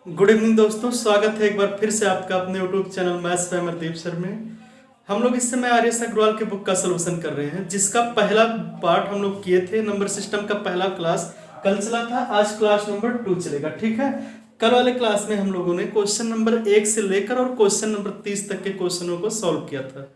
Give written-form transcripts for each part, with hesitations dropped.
Good evening दोस्तों, स्वागत है एक बार फिर से आपका अपने YouTube channel maths by Amardeep sir में। हम लोग इस समय आर्यस अग्रवाल के बुक का सलूशन कर रहे हैं, जिसका पहला पार्ट हम लोग किए थे। नंबर सिस्टम का पहला क्लास कल चला था, आज क्लास नंबर 2 चलेगा। ठीक है, कल वाले क्लास में हम लोगों ने क्वेश्चन नंबर 1 से लेकर और क्वेश्चन नंबर 30 तक के क्वेश्चनों को सॉल्व किया था।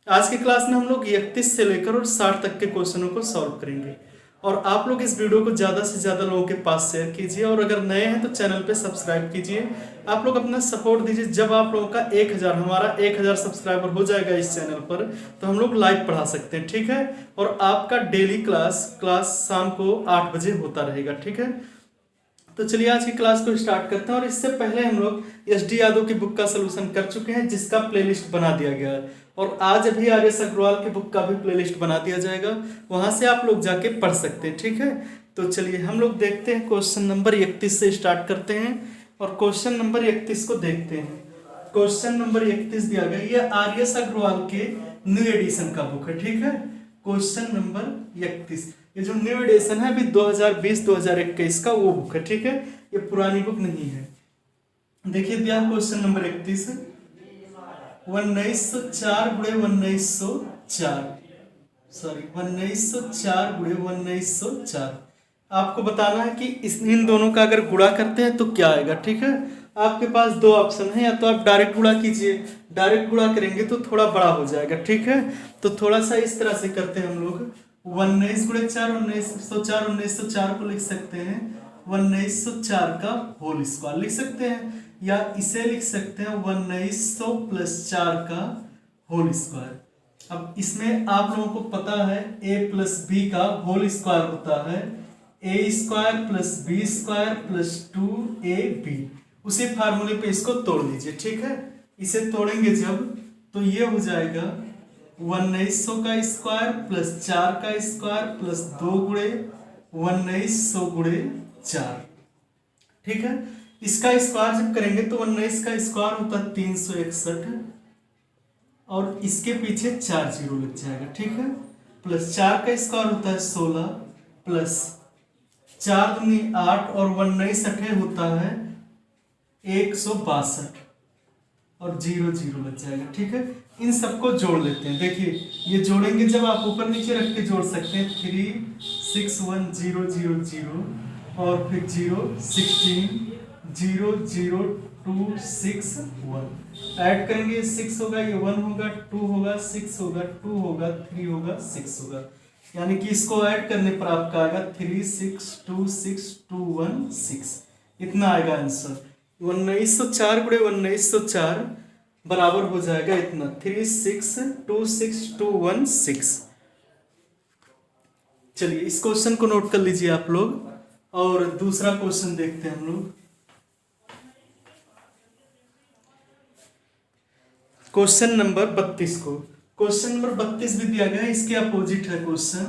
आज की क्लास में हम लोग 31 से लेकर और 60 तक के क्वेश्चनों को सॉल्व करेंगे। और आप लोग इस वीडियो को ज़्यादा से ज़्यादा लोगों के पास शेयर कीजिए, और अगर नए हैं तो चैनल पे सब्सक्राइब कीजिए। आप लोग अपना सपोर्ट दीजिए। जब आप लोगों का 1000 हमारा 1000 सब्सक्राइबर हो जाएगा इस चैनल पर, तो हम लोग लाइव पढ़ा सकते हैं। ठीक है, और आपका डेली क्लास शाम को 8 बजे होता रहेगा। ठीक है, तो चलिए आज की क्लास को स्टार्ट करते हैं। और इससे पहले हम लोग एस.डी. यादव की बुक का सलूशन कर चुके हैं, जिसका प्लेलिस्ट बना दिया गया है। और आज अभी आर्यस अग्रवाल की बुक का भी प्लेलिस्ट बना दिया जाएगा, वहां से आप लोग जाके पढ़ सकते हैं। ठीक है, तो चलिए हम लोग देखते हैं। क्वेश्चन नंबर 31 से स्टार्ट करते हैं और क्वेश्चन नंबर 31 को देखते हैं। क्वेश्चन नंबर 31 दिया गया, ये आर्यस अग्रवाल के न्यू एडिशन का बुक है। ठीक है, क्वेश्चन नंबर 31, ये जो न्यू एडिशन है अभी 2020-2021 का वो बुक है। ठीक है, ये पुरानी बुक नहीं है। देखिए दिया क्वेश्चन नंबर 31, 1904 गुणे 1904, सॉरी 1904 गुणे 1904। आपको बताना है कि इन दोनों का अगर गुणा करते हैं तो क्या आएगा। ठीक है, आपके पास दो ऑप्शन है, या तो आप डायरेक्ट गुणा कीजिए। डायरेक्ट गुणा करेंगे तो थोड़ा बड़ा हो जाएगा। ठीक है, तो थोड़ा सा इस तरह से करते हैं हम लोग। 19 गुणे 4 1904, 1904 को लिख सकते हैं 1904 का होल स्क्वायर लिख सकते हैं, या इसे लिख सकते हैं 1900 प्लस 4 का होल स्क्वायर। अब इसमें आप लोगों को पता है a प्लस बी का होल स्क्वायर होता है a square plus B square plus 2ab। उसी फार्मूले पे इसको तोड़ लीजिए। ठीक है, इसे तोड़ेंगे जब तो ये हो जाएगा 1900 का स्क्वायर प्लस 4 का स्क्वायर प्लस 2 गुणे 1900 गुणे 4। ठीक है, इसका स्क्वायर जब करेंगे तो 19 का स्क्वायर होता है 361, और इसके पीछे 4 जीरो लग जाएगा। ठीक है, प्लस 4 का स्क्वायर होता है 16, प्लस 4 दूनी 8 और 19 अठे होता है 162, और जीरो जीरो लग जाएगा। ठीक है, इन सबको जोड़ लेते हैं। देखिए ये जोड़ेंगे जब आप ऊपर नीचे रख के जोड़ सकते हैं 3 6 1 0 0 0, और फिर 0 16 0 0 2 6 1। ऐड करेंगे 6 होगा, ये 1 होगा, 2 होगा, 6 होगा, 2 होगा, 3 होगा, 6 होगा। यानी कि इसको ऐड करने पर आपका आएगा 3 6 2 6 2 1 6। इतना आएगा आंसर। 1904 गुणे 1904 बराबर हो जाएगा इतना 3 6 2 6 2 1 6। चलिए इस क्वेश्चन को नोट कर लीजिए आप लोग, और दूसरा क्वेश्चन देखते हैं हम लोग। क्वेश्चन नंबर 32 को, क्वेश्चन नंबर 32 भी दिया गया है, इसके अपोजिट है क्वेश्चन।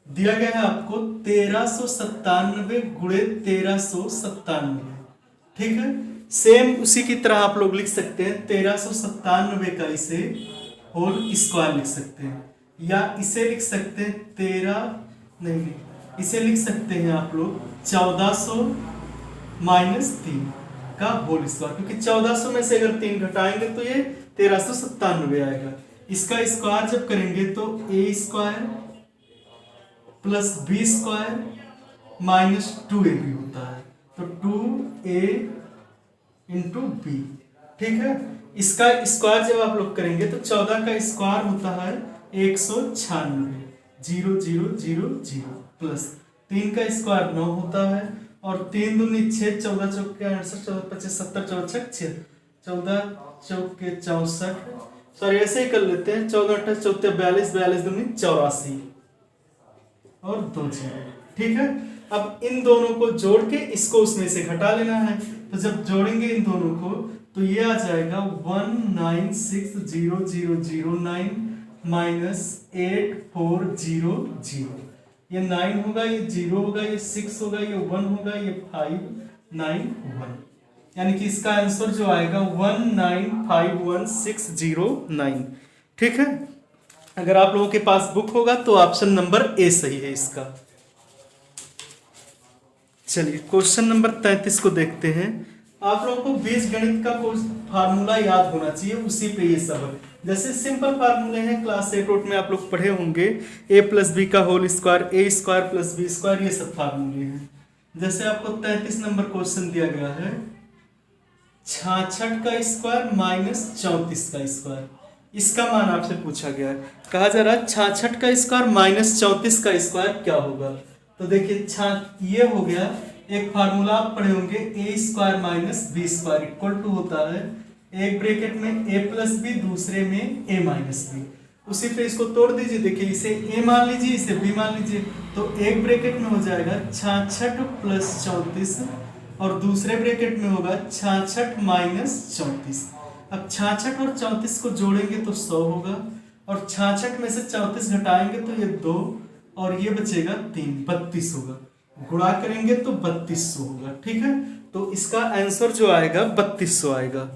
दिया गया है आपको 1397 गुणे 1397। ठीक है, सेम उसी की तरह आप लोग लिख सकते हैं 1397 का इसे होल स्क्वायर लिख सकते हैं, या इसे लिख सकते हैं 13 नहीं, इसे लिख सकते हैं आप लोग 1400 माइनस 3 का होल स्क्वायर, क्योंकि 1400 में से अगर 3 घटाएंगे तो ये 1397 आएगा। इसका स्क्वायर जब करेंगे तो a square plus B square minus 2ab होता है, तो 2a इंटू बी। ठीक है, इसका स्क्वायर जब आप लोग करेंगे तो 14 का स्क्वायर होता है 196 0 0 0 0, प्लस 3 का स्क्वायर 9 होता है, और 3 दूनी 6 14 चौके 68 14 25 70 64 6 14 चौके 64, सॉरी ऐसे ही कर लेते हैं 14 28 14 42 42 दूनी 84 और 2 जीरो। ठीक है, अब इन दोनों को जोड़ के इसको उसमें से घटा लेना है। तो जब जोड़ेंगे इन दोनों को तो ये आ जाएगा 1960009 माइनस 8400। ये 9 होगा, ये 0 होगा, ये 6 होगा, ये 1 होगा, ये 5 9 1, यानी कि इसका आंसर जो आएगा 1951609। ठीक है, अगर आप लोगों के पास बुक होगा तो ऑप्शन नंबर ए सही है इसका। चलिए क्वेश्चन नंबर 33 को देखते हैं। आप लोगों को बीज गणित का कोर्स फार्मूला याद होना चाहिए, उसी पे ये सब है। जैसे सिंपल फार्मूले हैं, क्लास 8 में आप लोग पढ़े होंगे, a प्लस बी का होल स्क्वायर, ए स्क्वायर प्लस बी स्क्वायर, ये सब फार्मूले हैं। जैसे आपको 33 नंबर क्वेश्चन दिया गया है, 66 का स्क्वायर माइनस 34 का स्क्वायर, इसका मान आपसे पूछा गया है। कहा जा रहा है 66 का स्क्वायर माइनस 34 का स्क्वायर क्या होगा। तो देखिए ये हो गया, एक फार्मूला आप पढ़े होंगे, a square minus B square equal to होता है एक ब्रैकेट में ए प्लस बी, दूसरे में ए माइनस बी। उसी पे इसको तोड़ दीजिए, देखिए इसे ए मान लीजिए, इसे बी मान लीजिए, तो एक ब्रैकेट में हो जाएगा 66 प्लस 34 और दूसरे ब्रैकेट में होगा 66 माइनस 34। अब 66 और 34 को जोड़ेंगे तो 100 होगा, और 66 में से 34 घटाएंगे तो ये 2 और ये बचेगा 3, 32 होगा। गुणा करेंगे तो 3200 होगा। ठीक है, तो इसका आंसर जो आएगा 3200 आएगा।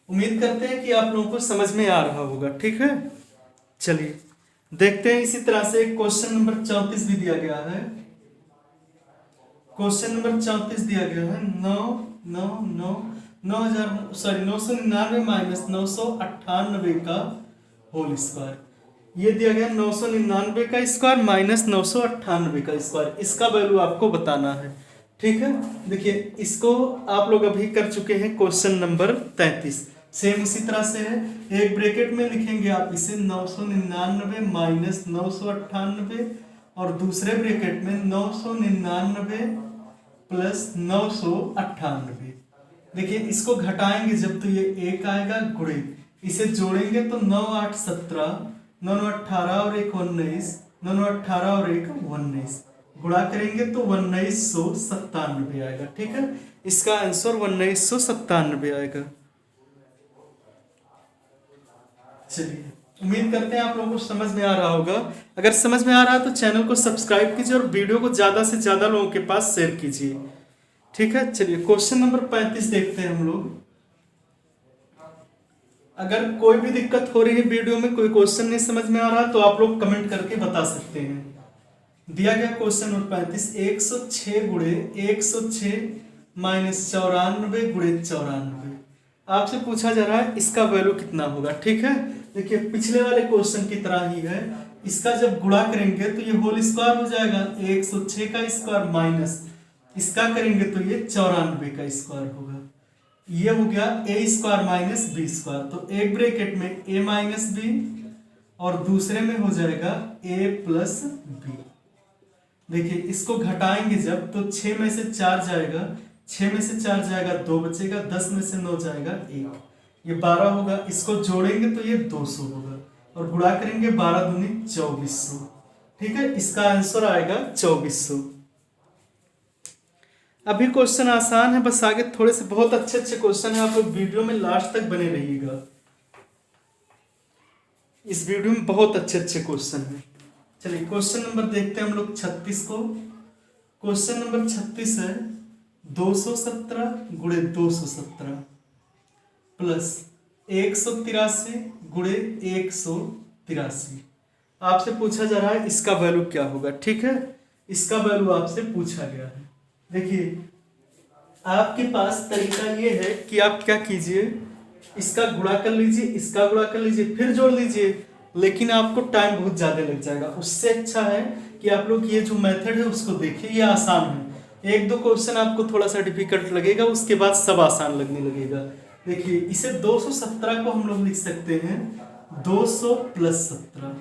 उम्मीद करते हैं कि आप लोगों को समझ में आ रहा होगा। ठीक है, चलिए देखते हैं। इसी तरह से क्वेश्चन नंबर 34 भी दिया गया है। क्वेश्चन नंबर 34 दिया गया है 999 माइनस 998 का होल स्क्वायर। ये दिया गया 999 का स्क्वायर माइनस 998 का स्क्वायर, इसका वैल्यू आपको बताना है। ठीक है, देखिए इसको आप लोग अभी कर चुके हैं क्वेश्चन नंबर 33। सेम उसी तरह से है, एक ब्रैकेट में लिखेंगे आप इसे 999 माइनस 998 और दूसरे ब्रैकेट में 999 प्लस 998। देखिए इसको घटाएंगे जब तो ये 1 आएगा, गुणे इसे जोड़ेंगे तो 9 8 17, 9 9 18 और 1 19, 9 9 18 और 1 19, गुणा करेंगे तो 1997 आएगा। ठीक है, इसका आंसर 1997 आएगा। चलिए उम्मीद करते हैं आप लोगों को समझ में आ रहा होगा। अगर समझ में आ रहा है तो चैनल को सब्सक्राइब कीजिए और वीडियो को ज्यादा से ज्यादा लोगों के पास शेयर कीजिए। ठीक है, चलिए क्वेश्चन नंबर 35 देखते हैं हम लोग। अगर कोई भी दिक्कत हो रही है वीडियो में, कोई क्वेश्चन नहीं समझ में आ रहा तो आप लोग कमेंट करके बता सकते हैं। दिया गया क्वेश्चन नंबर 35, 106 गुणे 106 माइनस 94 गुणे 94। आपसे पूछा जा रहा है इसका वैल्यू कितना होगा। ठीक है, देखिए पिछले वाले क्वेश्चन की तरह ही है, इसका जब गुणा करेंगे तो ये होल स्क्वायर हो जाएगा, 106 का स्क्वायर माइनस इसका करेंगे तो ये 94 का स्क्वायर होगा। ये हो गया ए स्क्वायर माइनस बी स्क्वायर, तो एक ब्रैकेट में ए माइनस बी और दूसरे में हो जाएगा ए प्लस बी। देखिए इसको घटाएंगे जब तो 6 में से 4 जाएगा, 6 में से 4 जाएगा 2 बचेगा, 10 में से 9 जाएगा 1, ये 12 होगा। इसको जोड़ेंगे तो ये 200 होगा और गुणा करेंगे 12 दूनी 2400। ठीक है, इसका आंसर आएगा 2400। अभी क्वेश्चन आसान है, बस आगे थोड़े से बहुत अच्छे अच्छे क्वेश्चन है, आप लोग वीडियो में लास्ट तक बने रहिएगा। इस वीडियो में बहुत अच्छे अच्छे क्वेश्चन है। चलिए क्वेश्चन नंबर देखते हैं हम लोग 36 को। क्वेश्चन नंबर 36 है 217 गुणे 217 प्लस 183 गुणे 183। आपसे पूछा जा रहा है इसका वैल्यू क्या होगा। ठीक है, इसका वैल्यू आपसे पूछा गया है। देखिए आपके पास तरीका ये है कि आप क्या कीजिए, इसका गुणा कर लीजिए, इसका गुणा कर लीजिए, फिर जोड़ लीजिए, लेकिन आपको टाइम बहुत ज्यादा लग जाएगा। उससे अच्छा है कि आप लोग ये जो मेथड है उसको देखिए, ये आसान है। एक दो क्वेश्चन आपको थोड़ा सा डिफिकल्ट लगेगा, उसके बाद सब आसान लगने लगेगा। देखिए इसे 217 को हम लोग लिख सकते हैं 200 प्लस 17,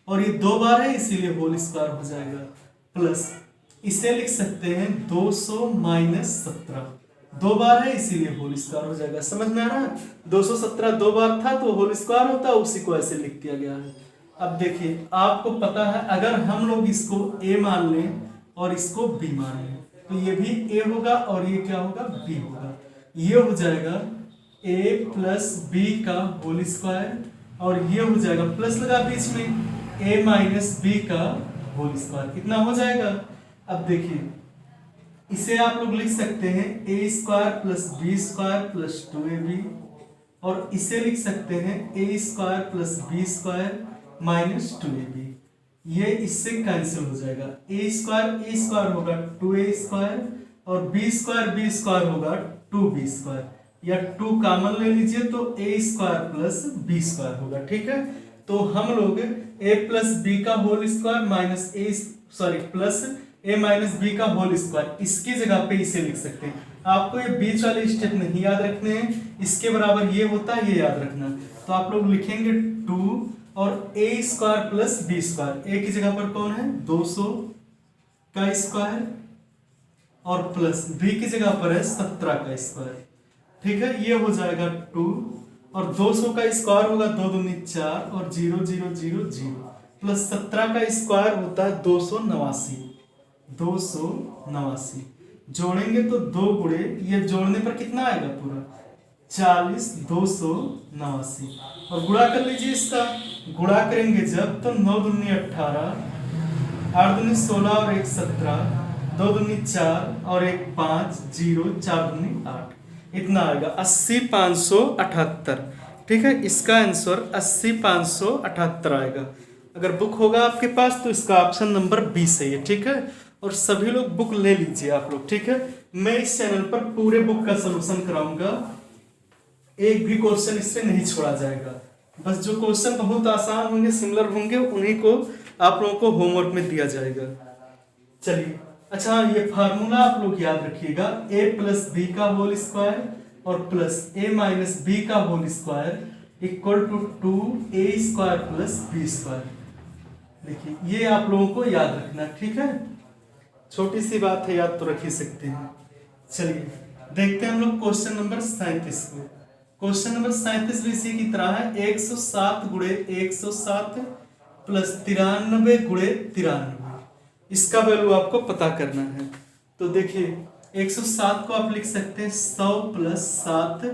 और ये 2 बार है इसीलिए होल स्क्वायर हो जाएगा, प्लस इसे लिख सकते हैं 200 माइनस 17, 2 बार है इसीलिए होल स्क्वायर हो जाएगा। समझ में आ रहा है, 217 2 बार था तो होल स्क्वायर होता, उसी को ऐसे लिख दिया गया है। अब देखिए आपको पता है अगर हम लोग इसको a मान लें और इसको b मान लें तो ये भी a होगा और ये क्या होगा b होगा। ये हो जाएगा a प्लस b का होल स्क्वायर और ये हो जाएगा प्लस लगा बीच में a माइनस b का होल स्क्वायर, कितना हो जाएगा। अब देखिए इसे आप लोग लिख सकते हैं a square plus b square plus 2ab, और इसे लिख सकते हैं a square plus b square minus 2ab। ये इससे कैंसिल हो जाएगा। ए स्क्वायर होगा 2a² और b² होगा 2b², या 2 कॉमन ले लीजिए तो a² प्लस b² होगा। ठीक है, तो हम लोग a प्लस बी का whole square minus plus a minus B का होल स्क्वायर, इसकी जगह पे इसे लिख सकते हैं। आपको ये बीच वाले स्टेप नहीं याद रखने हैं, इसके बराबर ये होता है, ये याद रखना। तो आप लोग लिखेंगे 2 और a² प्लस b², a की जगह पर कौन है 200 का स्क्वायर और प्लस b की जगह पर है 17 का स्क्वायर। ठीक है, ये हो जाएगा 2 और 200 का स्क्वायर होगा 2 दूनी 4 और 0 0 0 0 प्लस 17 का स्क्वायर होता है 289। जोड़ेंगे तो 2 गुणे, ये जोड़ने पर कितना आएगा पूरा 40 289 और गुणा कर लीजिए। इसका गुणा करेंगे जब तो 9 दूनी 18, 8 दूनी 16 और 1 17, 2 दूनी 4 और 1 5 0 4 दूनी 8, इतना आएगा 80,578। ठीक है, इसका आंसर 80,578 आएगा। अगर बुक होगा आपके पास तो इसका ऑप्शन नंबर 20 सही है। ठीक है, और सभी लोग बुक ले लीजिए आप लोग। ठीक है, मैं इस चैनल पर पूरे बुक का सलूशन कराऊंगा, एक भी क्वेश्चन इससे नहीं छोड़ा जाएगा। बस जो क्वेश्चन बहुत आसान होंगे, सिमिलर होंगे, उन्हीं को आप लोगों को होमवर्क में दिया जाएगा। चलिए, अच्छा ये फार्मूला आप लोग याद रखिएगा, a प्लस बी का होल स्क्वायर और प्लस a माइनस बी का whole square equal to 2a² plus b²। देखिए, ये आप लोगों को याद रखना। ठीक है, छोटी सी बात है, याद तो रख ही सकते हैं। चलिए देखते हैं हम लोग क्वेश्चन नंबर 37 को। क्वेश्चन नंबर 37 भी इसी की तरह है, 107 गुणे 107 प्लस 93 गुणे 93, इसका वैल्यू आपको पता करना है। तो देखिए 107 को आप लिख सकते हैं 100 प्लस 7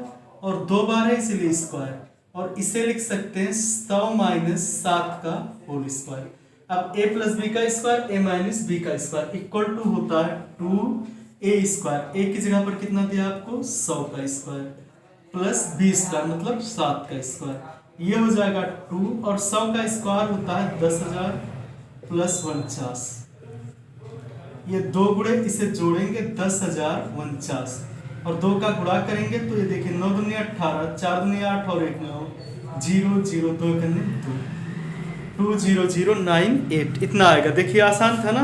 और 2 बार है इसलिए स्क्वायर, और इसे लिख सकते हैं 100 माइनस 7 का होल स्क्वायर। अब a प्लस बी का स्क्वायर a माइनस बी का स्क्वायर इक्वल टू होता है 2a²। a की जगह पर कितना दिया आपको 100 का स्क्वायर प्लस b² मतलब 7 का स्क्वायर, ये हो जाएगा 2 और 100 का स्क्वायर होता है 10,000 प्लस 49। ये 2 गुणे, इसे जोड़ेंगे 10,049 और 2 का गुणा करेंगे तो ये देखिए 9 दूनी 18, 4 दूनी 8 और 1 9 0 0 2 करने 22098, इतना आएगा। देखिए आसान था ना।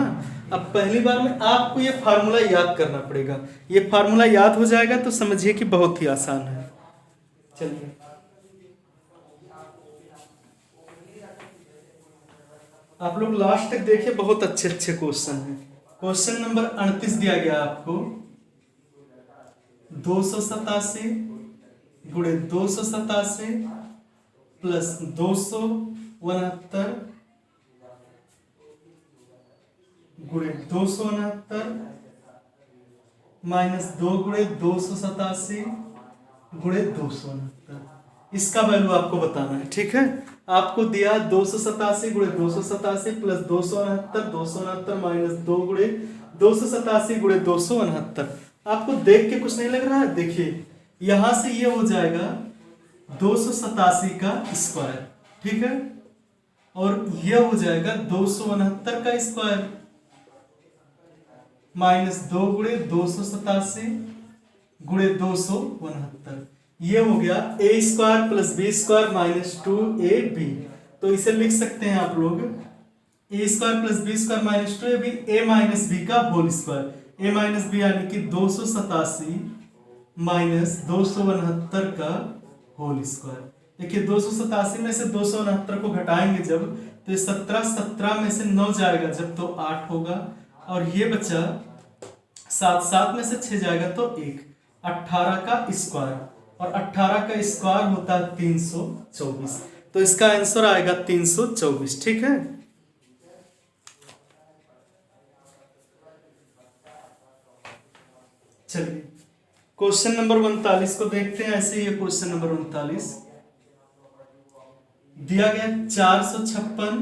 अब पहली बार में आपको ये फार्मूला याद करना पड़ेगा, ये फार्मूला याद हो जाएगा तो समझिए कि बहुत ही आसान है। चलिए आप लोग लास्ट तक देखिए, बहुत अच्छे अच्छे क्वेश्चन हैं। क्वेश्चन नंबर 38 दिया गया आपको, 287 गुणे 287 प्लस 269 गुणे 269 माइनस 2 गुणे 287 गुणे 269, इसका वैल्यू आपको बताना है। ठीक है, आपको दिया 287 गुणे 287 प्लस 269 माइनस 2 गुणे 287 गुणे 269। आपको देख के कुछ नहीं लग रहा है? देखिए यहां से ये हो जाएगा 287 का स्क्वायर, ठीक है, और यह हो जाएगा 269 का स्क्वायर माइनस 2 गुणे 287 गुणे 269, ये हो गया a² plus b² minus 2ab। तो इसे लिख सकते हैं आप लोग a² plus b² minus 2ab, a minus b का whole square, a minus b यानी कि 287 माइनस 269 का होल स्क्वायर। देखिए 287 में से 269 को घटाएंगे जब, तो 17 में से 9 जाएगा जब तो 8 होगा, और ये बचा 7 में से 6 जाएगा तो 1, 18 का स्क्वायर, और 18 का स्क्वायर होता है 324। तो इसका आंसर आएगा 324। ठीक है, चलिए क्वेश्चन नंबर 39 को देखते हैं। ऐसे ही है क्वेश्चन नंबर 39 दिया गया, 456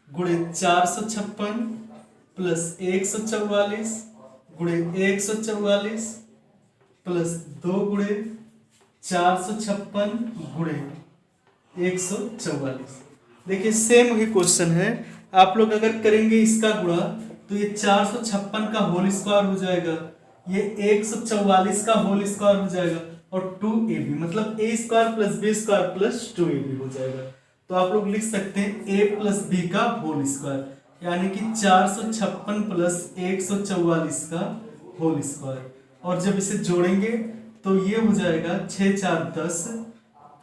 गुणे 456 प्लस 144 गुणे 144 प्लस 2 गुणे 456 गुणे 144। देखिए सेम ही क्वेश्चन है, आप लोग अगर करेंगे इसका गुणा तो ये 456 का होल स्क्वायर हो जाएगा, ये 144 का होल स्क्वायर हो जाएगा और 2ab मतलब a square plus B square plus 2ab हो जाएगा। तो आप लोग लिख सकते हैं a प्लस बी का होल स्क्वायर यानी कि 456 प्लस 144 का होल स्क्वायर। और जब इसे जोड़ेंगे तो ये हो जाएगा 6 4 10,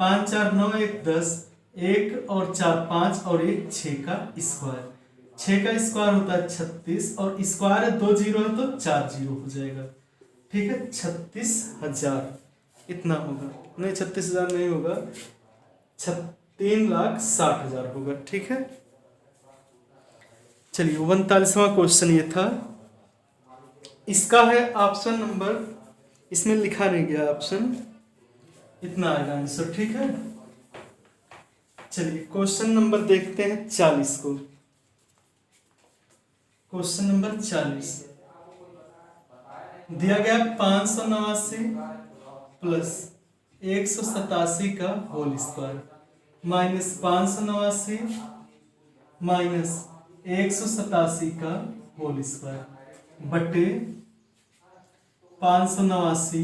5 4 9 1 10, 1 और 4 5 और 1 6 का स्क्वायर। 6 का स्क्वायर होता है 36 और स्क्वायर है 2 जीरो है तो 4 जीरो हो जाएगा। ठीक है, 36,000 इतना होगा, नहीं 36,000 नहीं होगा, 3,60,000 होगा। ठीक है, चलिए 39वां क्वेश्चन ये था। इसका है ऑप्शन नंबर, इसमें लिखा नहीं गया ऑप्शन, इतना आएगा आंसर। ठीक है, चलिए क्वेश्चन नंबर देखते हैं 40 को। क्वेश्चन नंबर 40 दिया गया 589 प्लस 187 का होल स्क्वायर माइनस 589 माइनस 187 का होल स्क्वायर बटे 589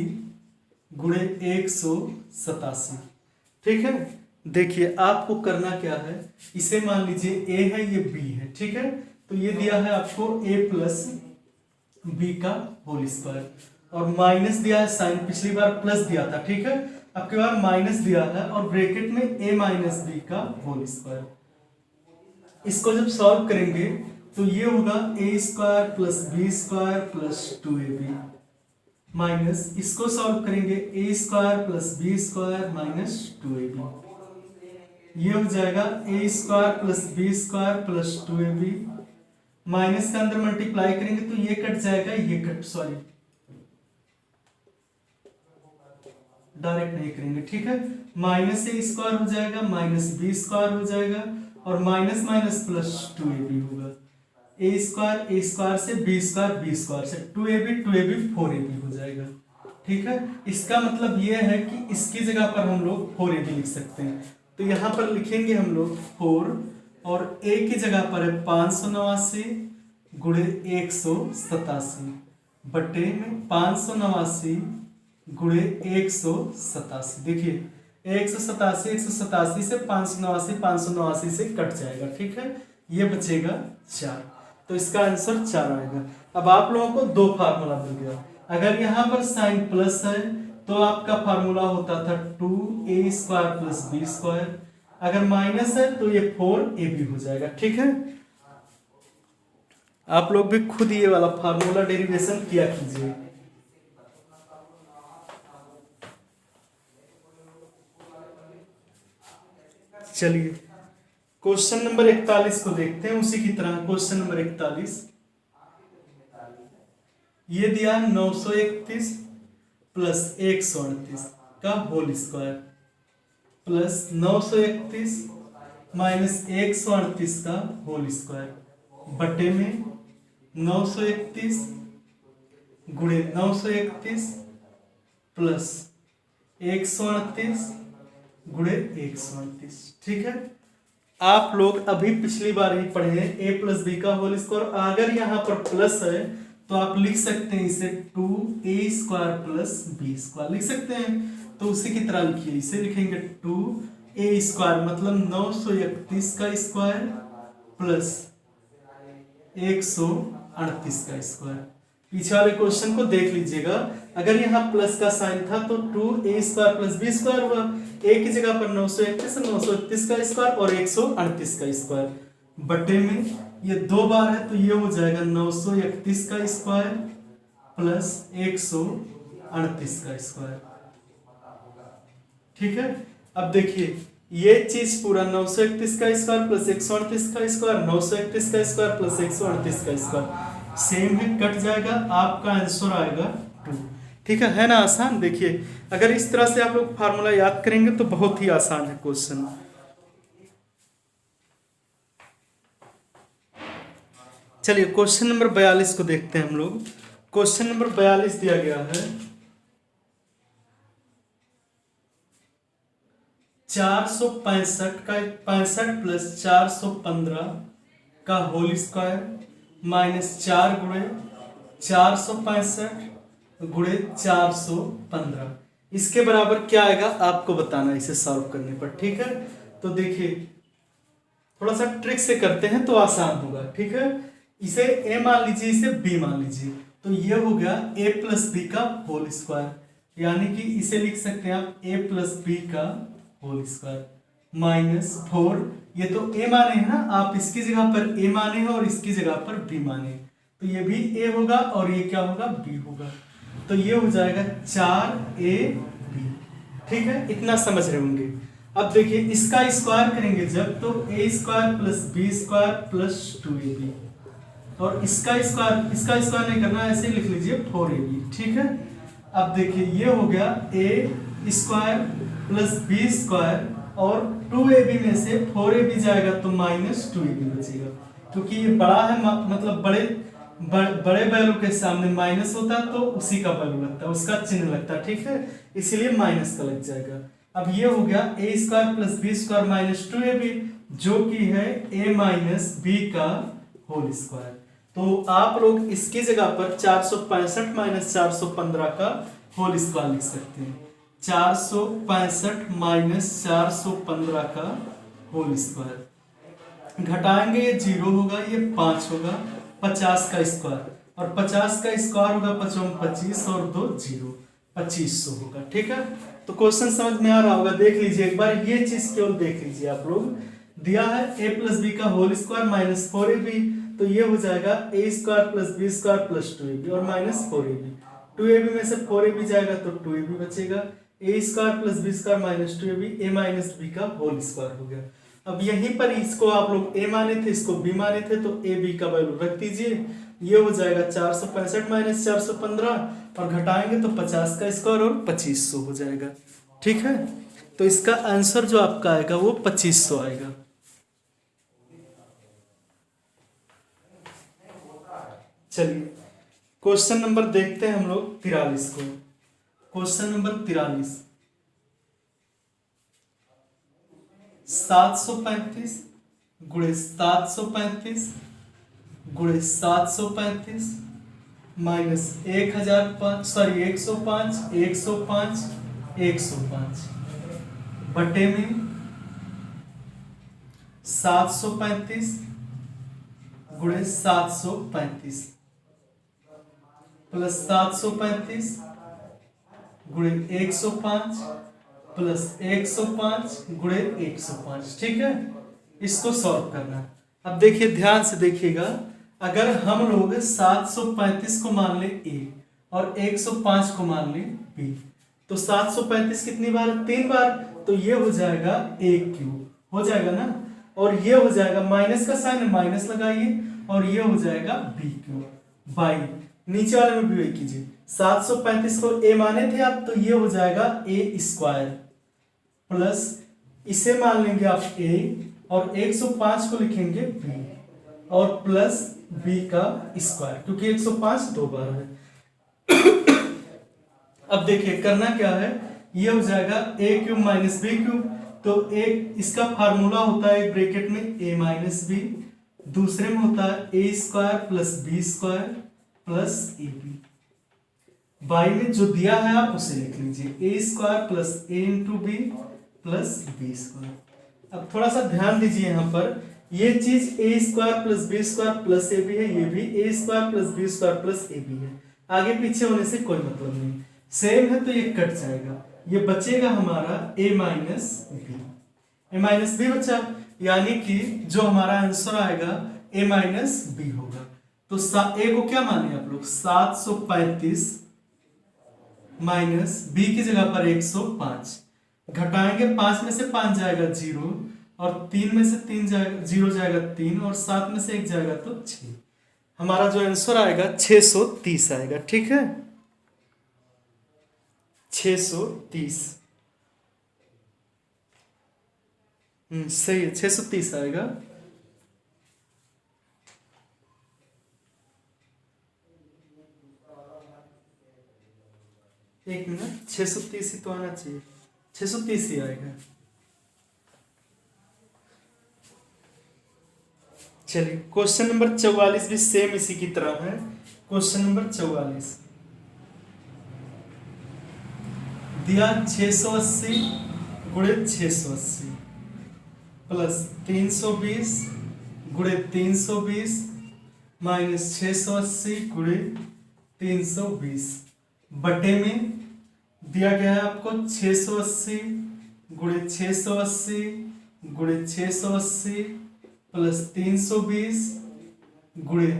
गुणे 187। ठीक है, देखिए आपको करना क्या है, इसे मान लीजिए a है ये b है। ठीक है, तो ये दिया है आपको a प्लस बी का होल स्क्वायर और माइनस दिया है साइन, पिछली बार प्लस दिया था। ठीक है, अब की बार माइनस दिया है और ब्रैकेट में a माइनस बी का होल स्क्वायर। इसको जब सॉल्व करेंगे तो ये होगा a square plus B square plus 2ab minus इसको सॉल्व करेंगे a square plus B square minus 2ab, ये हो जाएगा a square plus B square plus 2ab minus के अंदर मल्टीप्लाई करेंगे तो ये कट जाएगा, ये कट सॉरी डायरेक्ट नहीं करेंगे। ठीक है, माइनस ए स्क्वायर हो जाएगा माइनस बी स्क्वायर हो जाएगा और माइनस माइनस प्लस 2ab होगा। ए स्क्वायर से बी स्क्वायर से 2ab 4ab हो जाएगा। ठीक है, इसका मतलब ये है कि इसकी जगह पर हम लोग 4ab लिख सकते हैं, तो यहाँ पर लिखेंगे हम लोग 4 और a की जगह पर है 589 गुणे 187 बटे में 589 गुणे 187। देखिए 187 से 589 से कट जाएगा। ठीक है, ये बचेगा 4, तो इसका आंसर 4 आएगा। अब आप लोगों को दो फार्मूला मिल गया, अगर यहाँ पर साइन प्लस है तो आपका फार्मूला होता था 2a square plus B square, अगर माइनस है तो ये 4ab हो जाएगा। ठीक है, आप लोग भी खुद ये वाला फार्मूला डेरिवेशन किया कीजिए। चलिए क्वेश्चन नंबर 41 को देखते हैं, उसी की तरह क्वेश्चन नंबर 41 ये दिया 931 प्लस 138 का होल स्क्वायर प्लस 931 माइनस 138 का होल स्क्वायर बटे में 931 गुणे 931 प्लस 138 गुणे 138। ठीक है, आप लोग अभी पिछली बार ही पढ़े हैं a प्लस बी का होल स्क्वायर, अगर यहाँ पर प्लस है तो आप लिख सकते हैं इसे 2a square plus B square लिख सकते हैं, तो उसी की तरह लिखिए, इसे लिखेंगे 2a स्क्वायर मतलब 931 का स्क्वायर प्लस 138 का स्क्वायर। पीछे वाले क्वेश्चन को देख लीजिएगा, अगर यहाँ प्लस का साइन था तो 2a square plus B square हुआ, a की जगह पर 931 का स्क्वायर और 138 का स्क्वायर बटे में ये दो बार है तो ये हो जाएगा 931 का स्क्वायर प्लस 138 का स्क्वायर। ठीक है, अब देखिए ये चीज पूरा 931 का स्क्वायर प्लस 138 का स्क्वायर 931 का स्क्वायर प्लस 138 का स्क्वायर सेम है, कट जाएगा, आपका आंसर आएगा 2। ठीक है ना आसान। देखिए अगर इस तरह से आप लोग फार्मूला याद करेंगे तो बहुत ही आसान है क्वेश्चन। चलिए क्वेश्चन नंबर 42 को देखते हैं हम लोग। क्वेश्चन नंबर 42 दिया गया है 465 का 65 प्लस 415 का होल स्क्वायर माइनस 4 गुणे 465 गुणे 415, इसके बराबर क्या आएगा आपको बताना इसे सॉल्व करने पर। ठीक है, तो देखिए थोड़ा सा ट्रिक से करते हैं तो आसान होगा। ठीक है, इसे a मान लीजिए, इसे b मान लीजिए, तो ये हो गया a प्लस बी का होल स्क्वायर, यानी कि इसे लिख सकते हैं आप a प्लस बी का होल स्क्वायर माइनस 4, ये तो a माने है ना, आप इसकी जगह पर a माने हैं और इसकी जगह पर b माने, तो ये भी a होगा और ये क्या होगा b होगा, तो ये हो जाएगा 4ab। ठीक है, इतना समझ रहे होंगे। अब देखिए इसका स्क्वायर करेंगे जब, तो a square plus B square plus 2ab, और इसका स्क्वायर नहीं करना, ऐसे ही लिख लीजिए 4ab। ठीक है, अब देखिए ये हो गया a square plus B square, और 2ab में से 4ab जाएगा तो माइनस 2ab बचेगा, क्योंकि ये बड़ा है, मतलब बड़े वैल्यू के सामने माइनस होता है तो उसी का वैल्यू लगता है, उसका चिन्ह लगता है। ठीक है, इसलिए माइनस का लग जाएगा। अब ये हो गया a square plus B square minus 2ab, जो कि है a माइनस बी का होल स्क्वायर। तो आप लोग इसकी जगह पर 465 माइनस 415 का होल स्क्वायर लिख सकते हैं, 465 माइनस 415 का होल स्क्वायर, घटाएंगे ये 0 होगा, ये 5 होगा, 50 का स्क्वायर, और 50 का स्क्वायर होगा 25 और 2 0, 2500 होगा। ठीक है, तो क्वेश्चन समझ में आ रहा होगा, देख लीजिए एक बार, ये चीज केवल देख लीजिए आप लोग। दिया है a प्लस बी का होल स्क्वायर माइनस 4ab, तो ये हो जाएगा a square plus B square plus 2ab और माइनस 4ab, 2ab में से 4ab जाएगा तो 2ab बचेगा, a square plus B square minus 2ab, a minus B का होल स्क्वायर हो गया। अब यहीं पर इसको आप लोग a माने थे, इसको b माने थे, तो a b का वैल्यू रख दीजिए, ये हो जाएगा 465 माइनस 415, और घटाएंगे तो 50 का स्क्वायर और 2500 हो जाएगा। ठीक है, तो इसका आंसर जो आपका आएगा वो 2500 आएगा। चलिए क्वेश्चन नंबर देखते हैं हम लोग 43 को। क्वेश्चन नंबर 43, 735 गुणे 735 गुणे 735 माइनस 105 105 बटे में 735 गुणे 735 प्लस 735 गुणे 105 प्लस 105 गुणे 105। ठीक है, इसको सॉल्व करना। अब देखिए ध्यान से देखिएगा, अगर हम लोग 735 को मान ले a और 105 को मान ले b, तो 735 कितनी बार? 3 बार, तो ये हो जाएगा a क्यूब, हो जाएगा ना, और ये हो जाएगा माइनस का साइन माइनस लगाइए, और ये हो जाएगा b क्यूब बाई, नीचे वाले में भी वही कीजिए, 735 को a माने थे आप, तो ये हो जाएगा a स्क्वायर प्लस इसे मान लेंगे आप a, और 105 को लिखेंगे b, और प्लस b का स्क्वायर, क्योंकि 105 दो बार है। अब देखिए करना क्या है, ये हो जाएगा a cube minus B cube, तो एक इसका फार्मूला होता है ब्रैकेट में a माइनस बी, दूसरे में होता है a square plus B square plus A B, by में जो दिया है आप उसे लिख लीजिए, a square plus a into B plus B square. अब थोड़ा सा ध्यान दीजिए यहाँ पर, ये चीज a square plus B square plus A B है, ये भी a square plus B square plus A B है, आगे पीछे होने से कोई मतलब नहीं, सेम है तो ये कट जाएगा, ये बचेगा हमारा a minus B, a minus B बचा, यानी कि जो हमारा आंसर आएगा a माइनस बी होगा। तो a को क्या माने आप लोग, 735 माइनस b की जगह पर 105, घटाएंगे 5 में से 5 जाएगा 0, और 3 में से 3 जाएगा 0 जाएगा 3, और 7 में से 1 जाएगा तो 6, हमारा जो आंसर आएगा 630 आएगा। ठीक है, 630, सही है, 630 आएगा। एक मिनट, 630 ही तो आना चाहिए, 630 ही आएगा। चलिए क्वेश्चन नंबर 44 भी सेम इसी की तरह है। क्वेश्चन नंबर 44 दिया 680 गुणे 680 प्लस 320 गुणे 320 माइनस 680 गुणे 320 बटे में दिया गया है आपको 680 गुणे 680 गुणे 680 प्लस 320 गुणे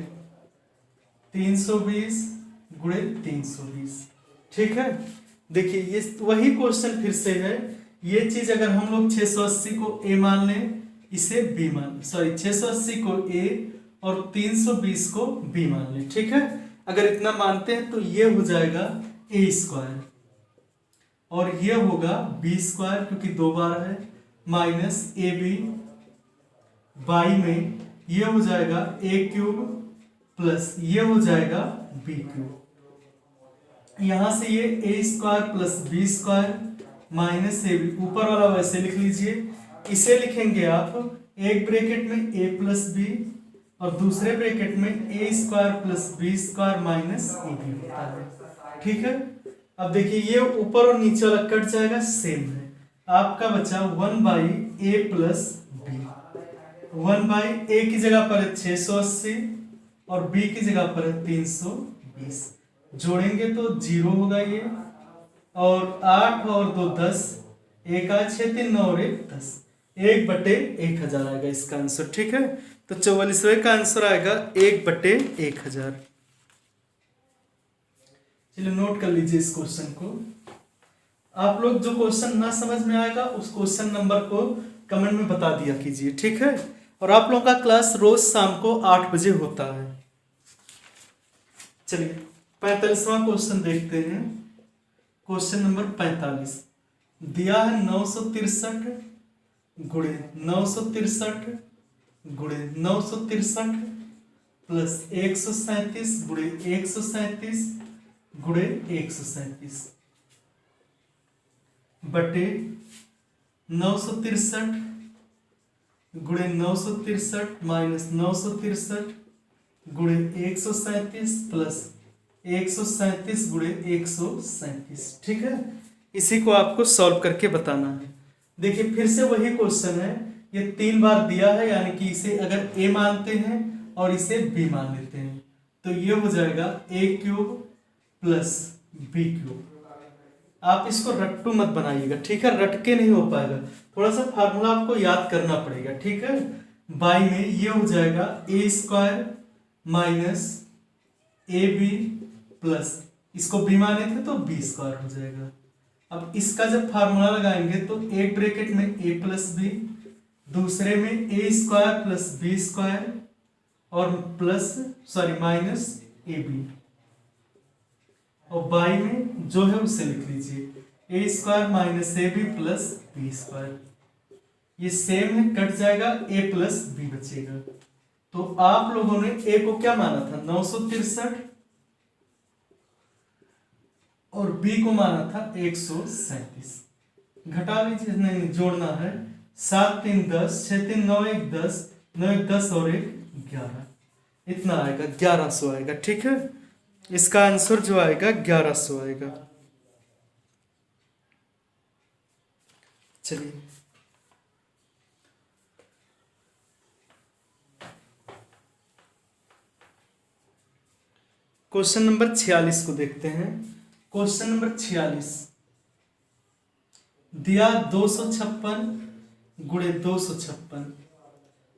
320 गुणे 320। ठीक है, देखिए ये वही क्वेश्चन फिर से है। ये चीज अगर हम लोग 680 को ए मान लें, इसे बी मान, सॉरी 680 को ए और 320 को बी मान लें। ठीक है, अगर इतना मानते हैं तो ये हो जाएगा ए स्क्वायर और ये होगा बी स्क्वायर क्योंकि 2 बार है, माइनस ए बी बाई में ये हो जाएगा ए क्यूब प्लस ये हो जाएगा बी क्यूब। यहां से ये a square plus B square minus a b, ऊपर वाला वैसे लिख लीजिए। इसे लिखेंगे आप एक ब्रैकेट में ए प्लस बी और दूसरे ब्रैकेट में a square plus B square minus a b होता है। ठीक है, अब देखिए ये ऊपर और नीचे वाला कट जाएगा, सेम है। आपका बचा 1 by a plus b. 1 by a की जगह पर है 680 और बी की जगह पर है 320। जोड़ेंगे तो 0 होगा ये, और 8 और 2 10, 1 8 6 3 9 और 1 10, 1/1000 आएगा इसका आंसर। ठीक है, तो 44वें का आंसर आएगा 1/1000। चलिए नोट कर लीजिए इस क्वेश्चन को। आप लोग जो क्वेश्चन ना समझ में आएगा उस क्वेश्चन नंबर को कमेंट में बता दिया कीजिए। ठीक है, और आप लोगों का क्लास रोज शाम को 8 बजे होता है। चलिए 45वां क्वेश्चन देखते हैं। क्वेश्चन नंबर 45 दिया है 963 गुणे 963 गुणे 963 प्लस 137 गुणे 137 गुणे 137 बटे 963 गुणे 963 माइनस 963 गुणे 137 प्लस 137 गुणे 137। ठीक है, इसी को आपको सॉल्व करके बताना है। देखिए फिर से वही क्वेश्चन है, ये 3 बार दिया है, यानी कि इसे अगर ए मानते हैं और इसे बी मान लेते हैं तो ये हो जाएगा ए क्यूब प्लस बी क्यूब। आप इसको रट्टू मत बनाइएगा, ठीक है, रट के नहीं हो पाएगा, थोड़ा सा फार्मूला आपको याद करना पड़ेगा। ठीक है, बाई में ये हो जाएगा a square minus a b plus, इसको बी माने थे तो बी स्क्वायर हो जाएगा। अब इसका जब फार्मूला लगाएंगे तो एक ब्रैकेट में ए प्लस बी, दूसरे में a square plus B square और plus sorry minus a b, और बाई में जो है उसे लिख लीजिए a square minus a b plus B square. ये सेम है, कट जाएगा, ए प्लस बी बचेगा। तो आप लोगों ने ए को क्या माना था 963 और बी को माना था 137। घटा लीजिए, नहीं जोड़ना है, 7 3 10, 6 3 9 1 10, 9 1 10 और 1 11, इतना आएगा, 1100 आएगा। ठीक है, इसका आंसर जो आएगा 1100 आएगा। चलिए क्वेश्चन नंबर 46 को देखते हैं। क्वेश्चन नंबर 46 दिया 256 गुणे 256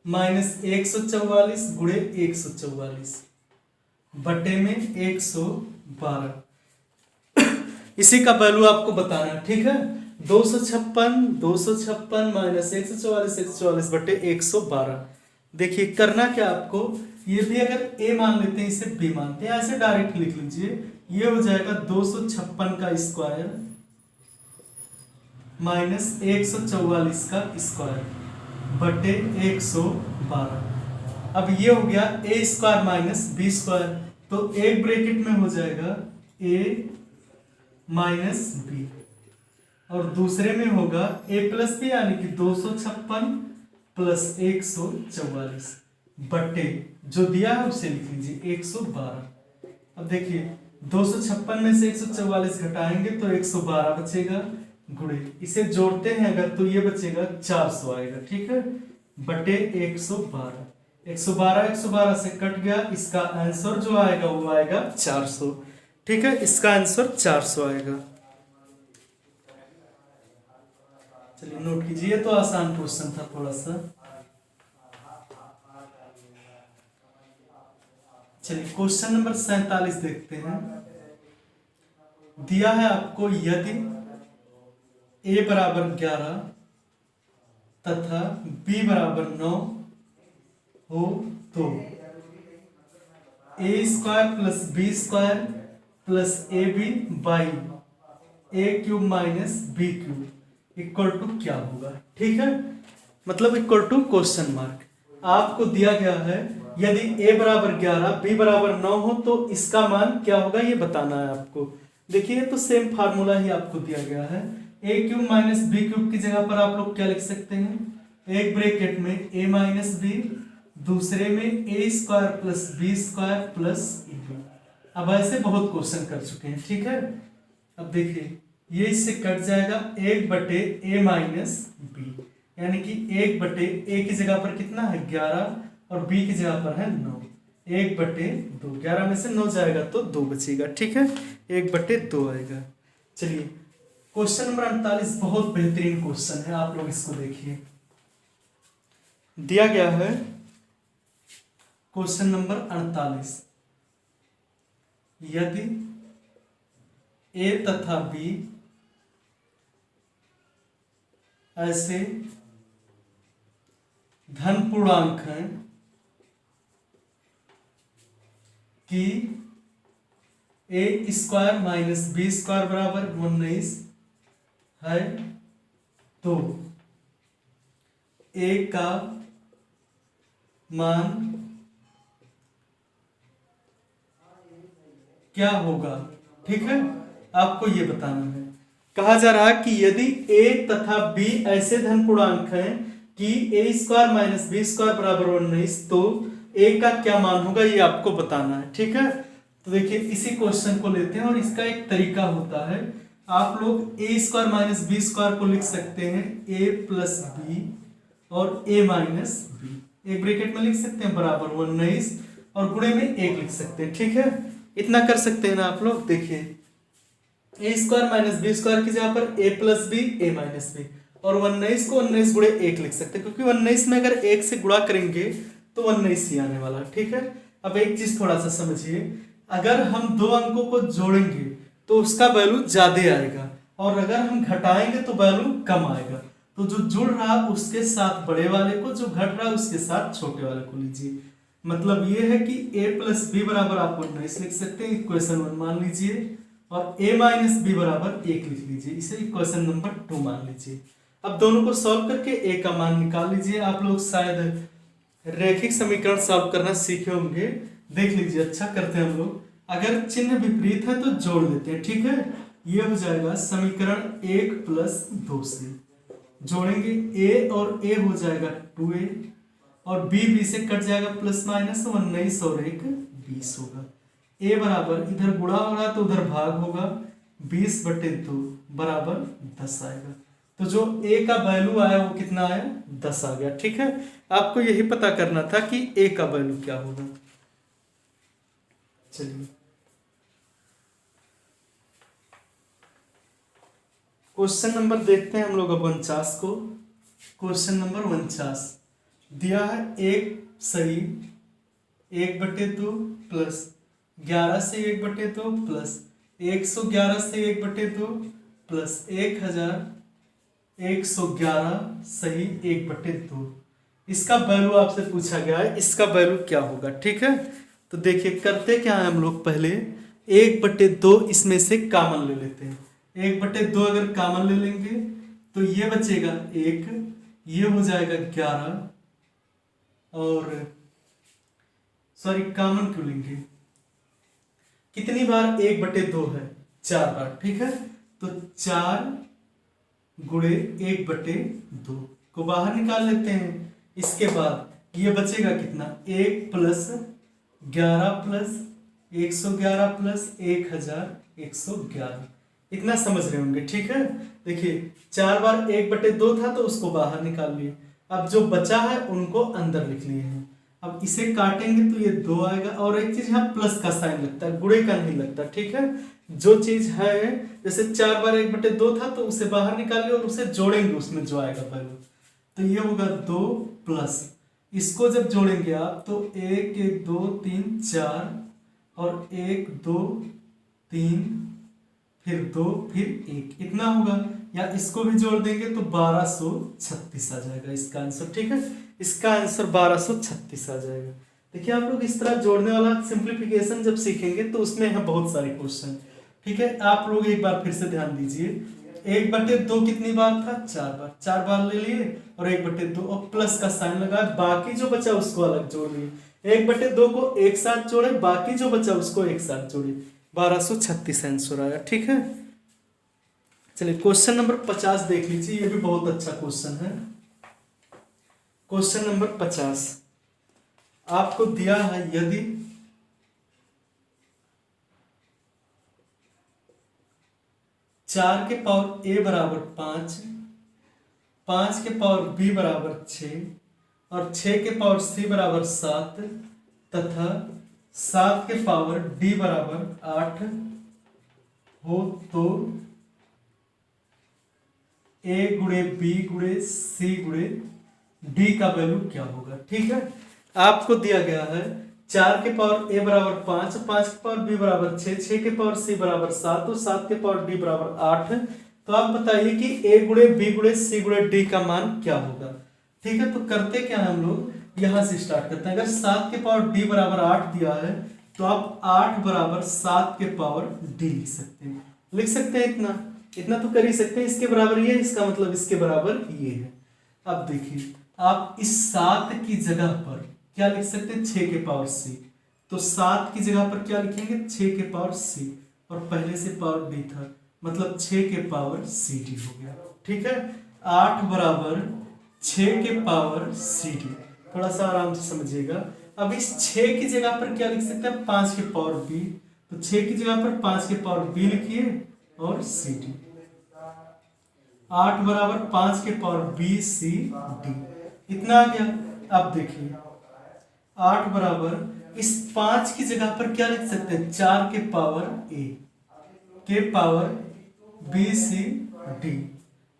माइनस 144 गुणे 144 बटे में 112। इसी का वैल्यू आपको बताना है। ठीक है, 256 माइनस 144 बटे 112। देखिए करना क्या आपको, ये भी अगर ए मान लेते हैं इसे बी मानते हैं, ऐसे डायरेक्ट लिख लीजिए। ये हो जाएगा 256 का स्क्वायर माइनस 144 का स्क्वायर बटे 112। अब ये हो गया ए स्क्वायर माइनस बी स्क्वायर, तो एक ब्रैकेट में हो जाएगा ए माइनस बी और दूसरे में होगा ए प्लस बी, यानी कि 256 प्लस 144 बटे जो दिया है उसे लिख लीजिए 112। अब देखिए 256 में से 144 घटाएंगे तो 112 बचेगा, गुणे इसे जोड़ते हैं अगर तो ये बचेगा 400 आएगा, ठीक है, बटे 112। 112 से कट गया, इसका आंसर जो आएगा वो आएगा 400, ठीक है, इसका आंसर 400 आएगा। चलिए नोट कीजिए, तो आसान क्वेश्चन था थोड़ा सा। चलिए क्वेश्चन नंबर 47 देखते हैं। दिया है आपको यदि a बराबर 11 तथा b बराबर 9 हो तो a square plus B square plus A B by A cube minus B cube equal to क्या होगा, ठीक है, मतलब इक्वल टू क्वेश्चन मार्क। आपको दिया गया है यदि a बराबर 11 b बराबर 9 हो तो इसका मान क्या होगा ये बताना है आपको। देखिए तो सेम फार्मूला ही आपको दिया गया है, ए क्यूब माइनस बी क्यूब की जगह पर आप लोग क्या लिख सकते हैं, एक ब्रैकेट में a माइनस बी, दूसरे में a square plus B square plus A b. अब ऐसे बहुत क्वेश्चन कर चुके हैं, ठीक है। अब देखिए ये इससे कट जाएगा, 1/a माइनस बी, यानी कि 1/, a की जगह पर कितना है 11 और b की जगह पर है 9, 1/2, 11 में से 9 जाएगा तो 2 बचेगा, ठीक है, 1/2 आएगा। चलिए क्वेश्चन नंबर 48 बहुत बेहतरीन क्वेश्चन है, आप लोग इसको देखिए। दिया गया है क्वेश्चन नंबर 48, यदि a तथा b ऐसे धन पूर्णांक हैं कि a square minus B square बराबर 19 है तो a का मान क्या होगा, ठीक है, आपको ये बताना है। कहा जा रहा है कि यदि a तथा b ऐसे धन पूर्णांक हैं कि a square minus B square बराबर 19 तो a का क्या मान होगा ये आपको बताना है, ठीक है। तो देखिए इसी क्वेश्चन को लेते हैं और इसका एक तरीका होता है, आप लोग a square minus B square को लिख सकते हैं a प्लस बी और a माइनस बी, एक ब्रैकेट में लिख सकते हैं बराबर 19 और गुणे में 1 लिख सकते हैं, ठीक है, इतना कर सकते हैं ना आप लोग। देखिए a square minus B square की जगह पर a plus B a minus B और 19 को 19 गुणे 1 लिख सकते हैं, क्योंकि 19 में अगर 1 से गुणा करेंगे तो 19 ही आने वाला, ठीक है। अब एक चीज थोड़ा सा समझिए, अगर हम दो अंकों को जोड़ेंगे तो उसका वैल्यू ज्यादा आएगा और अगर हम घटाएंगे तो वैल्यू कम आएगा। तो जो जुड़ रहा उसके साथ बड़े वाले को, जो घट रहा उसके साथ छोटे वाले को लीजिए। मतलब ये है कि a प्लस बी बराबर आप 19 लिख सकते हैं, इक्वेशन 1 मान लीजिए, और a माइनस बी बराबर 1 लिख लीजिए, इसे इक्वेशन नंबर 2 मान लीजिए। अब दोनों को सॉल्व करके a का मान निकाल लीजिए। आप लोग शायद रैखिक समीकरण सॉल्व करना सीखे होंगे, देख लीजिए, अच्छा करते हैं हम लोग। अगर चिन्ह विपरीत है तो जोड़ लेते हैं, ठीक है। ये हो जाएगा समीकरण 1 प्लस 2 से जोड़ेंगे a और a हो जाएगा 2a और b से कट जाएगा प्लस माइनस 19 और 1 20 होगा। a बराबर इधर गुणा होगा तो उधर भाग होगा, 20/2 बराबर 10 आएगा। तो जो a का वैल्यू आया वो कितना आया 10 आ गया, ठीक है। आपको यही पता करना था कि a का वैल्यू क्या होगा। चलिए क्वेश्चन नंबर देखते हैं हम लोग अब 49 को। क्वेश्चन नंबर 49 दिया है एक सही 1/2 प्लस 11 से 1/2 प्लस 111 से 1/2 प्लस 1111 सही 1/2। इसका वैल्यू आपसे पूछा गया है, इसका वैल्यू क्या होगा, ठीक है। तो देखिए करते क्या है हम लोग, पहले 1/2 इसमें से कॉमन ले लेते हैं। 1/2 अगर कॉमन ले लेंगे तो ये बचेगा 1, ये हो जाएगा 11 और सॉरी कॉमन क्यों लेंगे, कितनी बार 1/2 है 4 बार, ठीक है। तो 4 गुणे 1/2 को बाहर निकाल लेते हैं। इसके बाद ये बचेगा कितना, 1 प्लस 11 प्लस 111 प्लस 1111, इतना समझ रहे होंगे। ठीक है, देखिए 4 बार 1/2 था तो उसको बाहर निकाल लिए, अब जो बचा है उनको अंदर लिख लिए हैं। अब इसे काटेंगे तो ये 2 आएगा, और एक चीज यहाँ प्लस का साइन लगता है, गुणे का नहीं लगता। ठीक है, जो चीज है जैसे 4 बार 1/2 था तो उसे बाहर निकालिए और उसे जोड़ेंगे, उसमें जो आएगा वैल्यू, तो ये होगा 2 प्लस, इसको जब जोड़ेंगे आप तो 1 1 2 3 4 और 1 2 3 फिर 2 फिर 1, इतना होगा। या इसको भी जोड़ देंगे तो 1236 आ जाएगा इसका आंसर। ठीक है, इसका आंसर 1236 आ जाएगा। देखिए आप लोग इस तरह जोड़ने वाला सिंप्लीफिकेशन जब सीखेंगे तो उसमें है बहुत सारे क्वेश्चन। ठीक है, आप लोग एक बार फिर से ध्यान दीजिए, 1/2 कितनी बार था, 4 बार, 4 बार ले लिए और 1/2 और प्लस का साइन लगा, बाकी जो बचा उसको अलग जोड़ लिए, 1/2 को एक साथ जोड़े, बाकी जो बचा उसको एक साथ जोड़े, 1236 आंसर आया। ठीक है, चलिए क्वेश्चन नंबर 50 देख लीजिए, ये भी बहुत अच्छा क्वेश्चन है। क्वेश्चन नंबर 50 आपको दिया है, यदि चार के पावर ए बराबर 5, 5 के पावर बी बराबर 6 और 6 के पावर सी बराबर 7 तथा 7 के पावर डी बराबर 8 हो तो ए गुणे बी गुणे सी गुणे डी का वैल्यू क्या होगा। ठीक है, आपको दिया गया है 4 के पावर ए बराबर 5, 5 के पावर बी बराबर 6, 6 के पावर सी बराबर 7 और 7 के पावर डी बराबर 8। तो आप बताइए कि ए गुणे बी गुणे सी गुणे डी का मान क्या होगा। ठीक है, तो करते क्या है, हम लोग यहाँ से स्टार्ट करते हैं। अगर 7 के पावर डी बराबर 8 दिया है तो आप 8 बराबर 7 के पावर डी लिख सकते हैं, लिख सकते हैं, इतना इतना तो कर ही सकते हैं। इसके बराबर ये, इसका मतलब इसके बराबर ये है। अब देखिए आप इस 7 की जगह पर क्या लिख सकते हैं, 6 के पावर सी, तो 7 की जगह पर क्या लिखेंगे, 6 के पावर सी, और पहले से पावर डी था मतलब 6 के पावर सी डी हो गया। ठीक है, 8 बराबर 6 के पावर सी डी, थोड़ा सा आराम से समझिएगा। अब इस 6 की जगह पर क्या लिख सकते हैं, 5 के पावर बी, तो 6 की जगह पर 5 के पावर बी लिखिए और सी डी, 8 बराबर 5 के पावर बी सी डी, इतना आ गया। अब देखिए 8 बराबर इस 5 की जगह पर क्या लिख सकते हैं, 4 के पावर ए के पावर बी सी डी।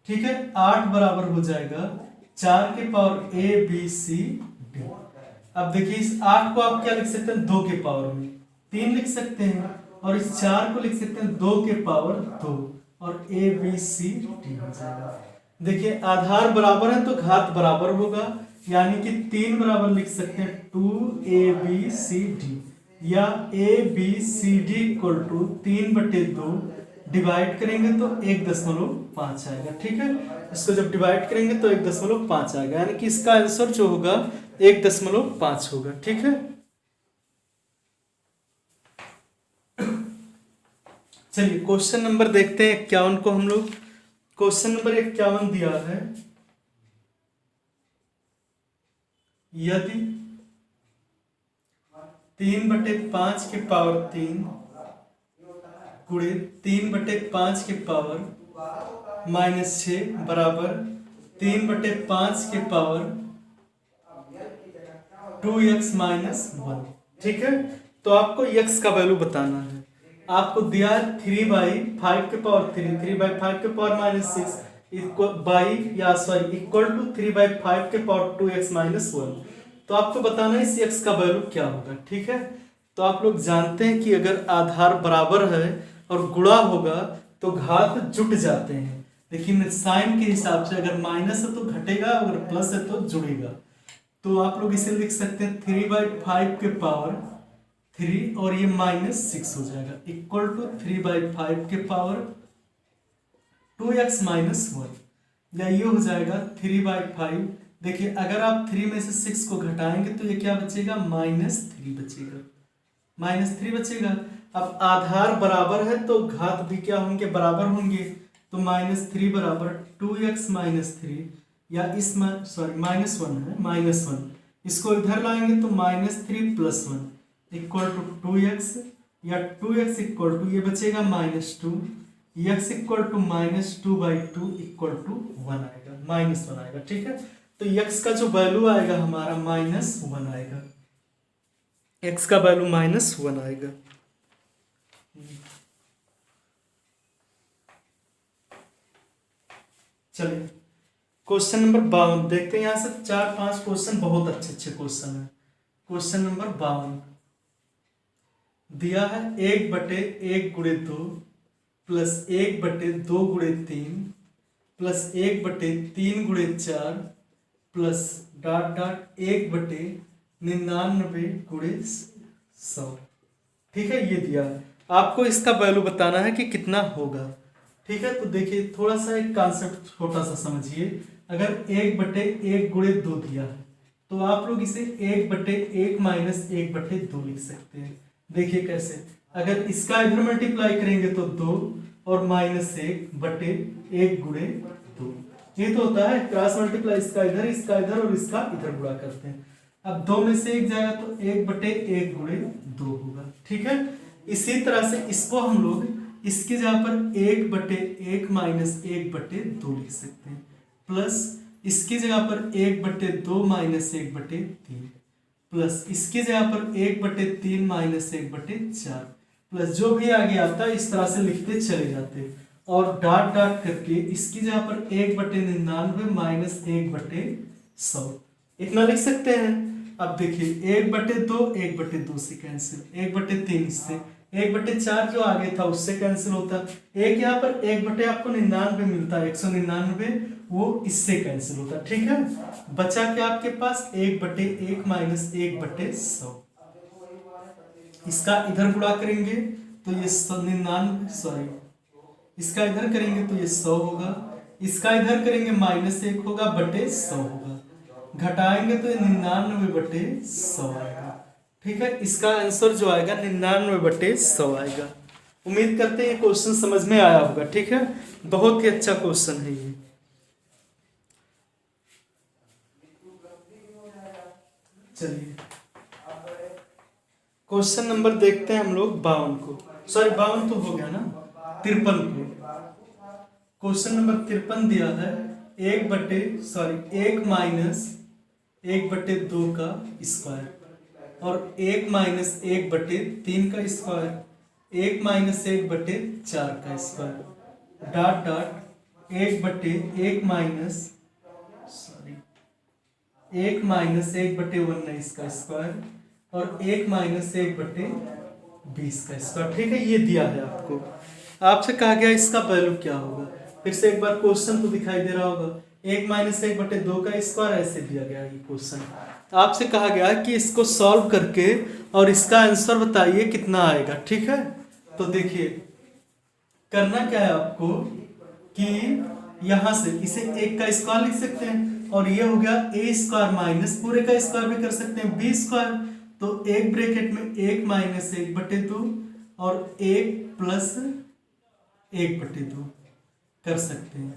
ठीक है, 8 बराबर हो जाएगा 4 के power A B C D. अब देखिए इस 8 को आप क्या लिख सकते हैं, 2 के पावर में 3 लिख सकते हैं, और इस 4 को लिख सकते हैं 2 के पावर 2 और ए बी सी डी हो जाएगा। देखिए आधार बराबर है तो घात बराबर होगा, यानी कि 3 बराबर लिख सकते हैं 2abcd, या abcd इक्वल टू 3/2 डिवाइड करेंगे तो 1.5 आएगा। ठीक है, इसको जब डिवाइड करेंगे तो 1.5 आएगा, यानी कि इसका आंसर जो होगा 1.5 होगा। ठीक है, चलिए क्वेश्चन नंबर देखते हैं 51 को हम लोग। क्वेश्चन नंबर 51 दिया है, यदि 3/5 के पावर 3 गुणे 3/5 के पावर -6 बराबर 3/5 के पावर 2x -1। ठीक है, तो आपको x का वैल्यू बताना है। आपको दिया है 3/5 के पावर 3, 3/5 के पावर -6 इक्वल टू 3/5 के पावर 2x -1। तो आपको बताना है इस x का वैल्यू क्या होगा। ठीक है, तो आप लोग जानते हैं कि अगर आधार बराबर है और गुणा होगा तो घात जुट जाते हैं, लेकिन साइन के हिसाब से अगर माइनस है तो घटेगा, अगर प्लस है तो जुड़ेगा। तो आप लोग इसे लिख सकते हैं 3/5 के पावर 3 और ये -6 हो जाएगा इक्वल टू 3/5 के पावर 2x -1, या ये हो जाएगा 3/5। देखिए अगर आप 3 में से 6 को घटाएंगे तो ये क्या बचेगा, -3 बचेगा, -3 बचेगा। अब आधार बराबर है तो घात भी क्या होंगे, बराबर होंगे, तो -3 बराबर 2x -3, या इस -1 है -1, इसको इधर लाएंगे तो -3 + 1 इक्वल टू 2x, या 2x इक्वल टू ये बचेगा -2, x equal to -2/2 equal to 1 आएगा, -1 आएगा। ठीक है, तो x का जो वैल्यू आएगा हमारा -1 आएगा, x का वैल्यू -1 आएगा। चलिए क्वेश्चन नंबर 52 देखते हैं। यहाँ से 4-5 क्वेश्चन बहुत अच्छे अच्छे क्वेश्चन है। क्वेश्चन नंबर 52 दिया है 1/1 × 2 प्लस 1/2 × 3 प्लस 1/3 × 4 प्लस ... 1/99 × 100। ठीक है, ये दिया है, आपको इसका वैल्यू बताना है कि कितना होगा। ठीक है, तो देखिए थोड़ा सा एक कॉन्सेप्ट छोटा सा समझिए। अगर 1/1 × 2 दिया है तो आप लोग इसे 1/1 - 1/2 लिख सकते हैं। देखिए कैसे, अगर इसका इधर मल्टीप्लाई करेंगे तो 2 और -1/1 × 2, ये तो होता है क्रॉस मल्टीप्लाई, इसका इधर और इसका इधर गुणा करते हैं। अब 2 में से 1 जाएगा तो 1/1 × 2 होगा। ठीक है, इसी तरह से इसको हम लोग इसकी जगह पर 1/1 - 1/2 लिख सकते हैं, प्लस इसकी जगह पर 1/2 - 1/3 प्लस इसकी जगह पर 1/3 - 1/4 प्लस जो भी आगे आता है इस तरह से लिखते चले जाते, और डॉट डॉट करके इसकी जगह पर 1/99 - 1/100 इतना लिख सकते हैं। अब देखिए 1/2 1/2 से कैंसिल, 1/3 इससे, 1/4 जो आगे था उससे कैंसिल होता, एक यहाँ पर 1/ आपको 99 मिलता है, 199 वो इससे कैंसिल होता। ठीक है, बचा क्या आपके पास 1/1 - 1/100। इसका इधर गुणा करेंगे तो ये 99, इसका इधर करेंगे तो ये 100 होगा, इसका इधर करेंगे -1 होगा बटे 100 होगा, घटाएंगे तो 99/100 आएगा। ठीक है, इसका आंसर जो आएगा 99/100 आएगा। उम्मीद करते हैं ये क्वेश्चन समझ में आया होगा। ठीक है, बहुत ही अच्छा क्वेश्चन है ये। चलिए क्वेश्चन नंबर देखते हैं हम लोग 52 को, सॉरी 52 तो हो गया ना, 53 को। क्वेश्चन नंबर 53 दिया है 1 - 1/2 का स्क्वायर और 1 - 1/3 का स्क्वायर, 1 - 1/4 का स्क्वायर, ... 1 - 1/19 का स्क्वायर और 1 - 1/20 का स्क्वायर। ठीक है, ये दिया है आपको, आपसे कहा गया इसका वैल्यू क्या होगा। फिर से एक बार क्वेश्चन तो दिखाई दे रहा होगा, 1 - 1/2 का स्क्वायर ऐसे दिया गया ये क्वेश्चन। आपसे कहा गया कि इसको सॉल्व करके और इसका आंसर बताइए कितना आएगा। ठीक है, तो देखिए करना क्या है आपको कि यहां से इसे 1 का स्क्वायर लिख सकते हैं, और ये हो गया a² माइनस पूरे का स्क्वायर भी कर सकते हैं b², तो एक ब्रैकेट में 1 - 1/2 और 1 + 1/2 कर सकते हैं।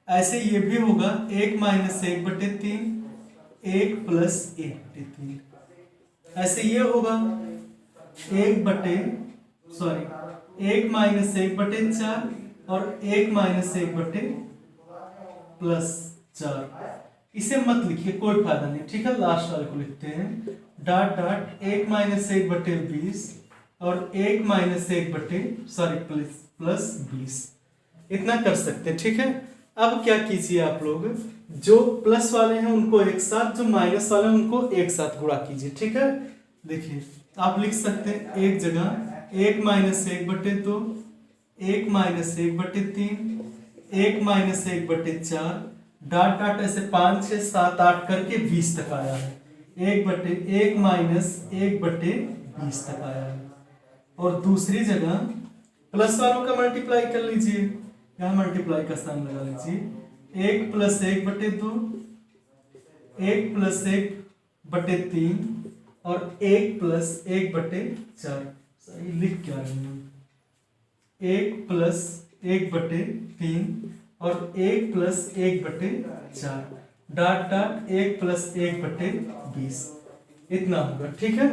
ऐसे ये भी होगा 1 - 1/3, 1 + 1/3। ऐसे ये होगा 1 - 1/4 और 1 - 1/+4। इसे मत लिखिए, कोई फायदा नहीं। ठीक है, लास्ट वाले को लिखते हैं, ... 1 - 1/20 और 1 - 1/+20 इतना कर सकते हैं। ठीक है, अब क्या कीजिए आप लोग, जो प्लस वाले हैं उनको एक साथ, जो माइनस वाले हैं उनको एक साथ गुणा कीजिए। ठीक है, देखिए आप लिख सकते हैं एक जगह 1 - 1/2, 1 - 1/3, 1 - 1/4, ... ऐसे 5 6 7 8 करके 20 तक आया है, 1 - 1/20 तक आया है। और दूसरी जगह प्लस वालों का मल्टीप्लाई कर लीजिए, यहाँ मल्टीप्लाई का साइन लगा लीजिए, 1 + 1/2, 1 + 1/3 और 1 + 1/4। सही लिख क्या रहे हैं, 1 + 1/3 और 1 + 1/4, ... 1 + 1/20। इतना होगा, ठीक है।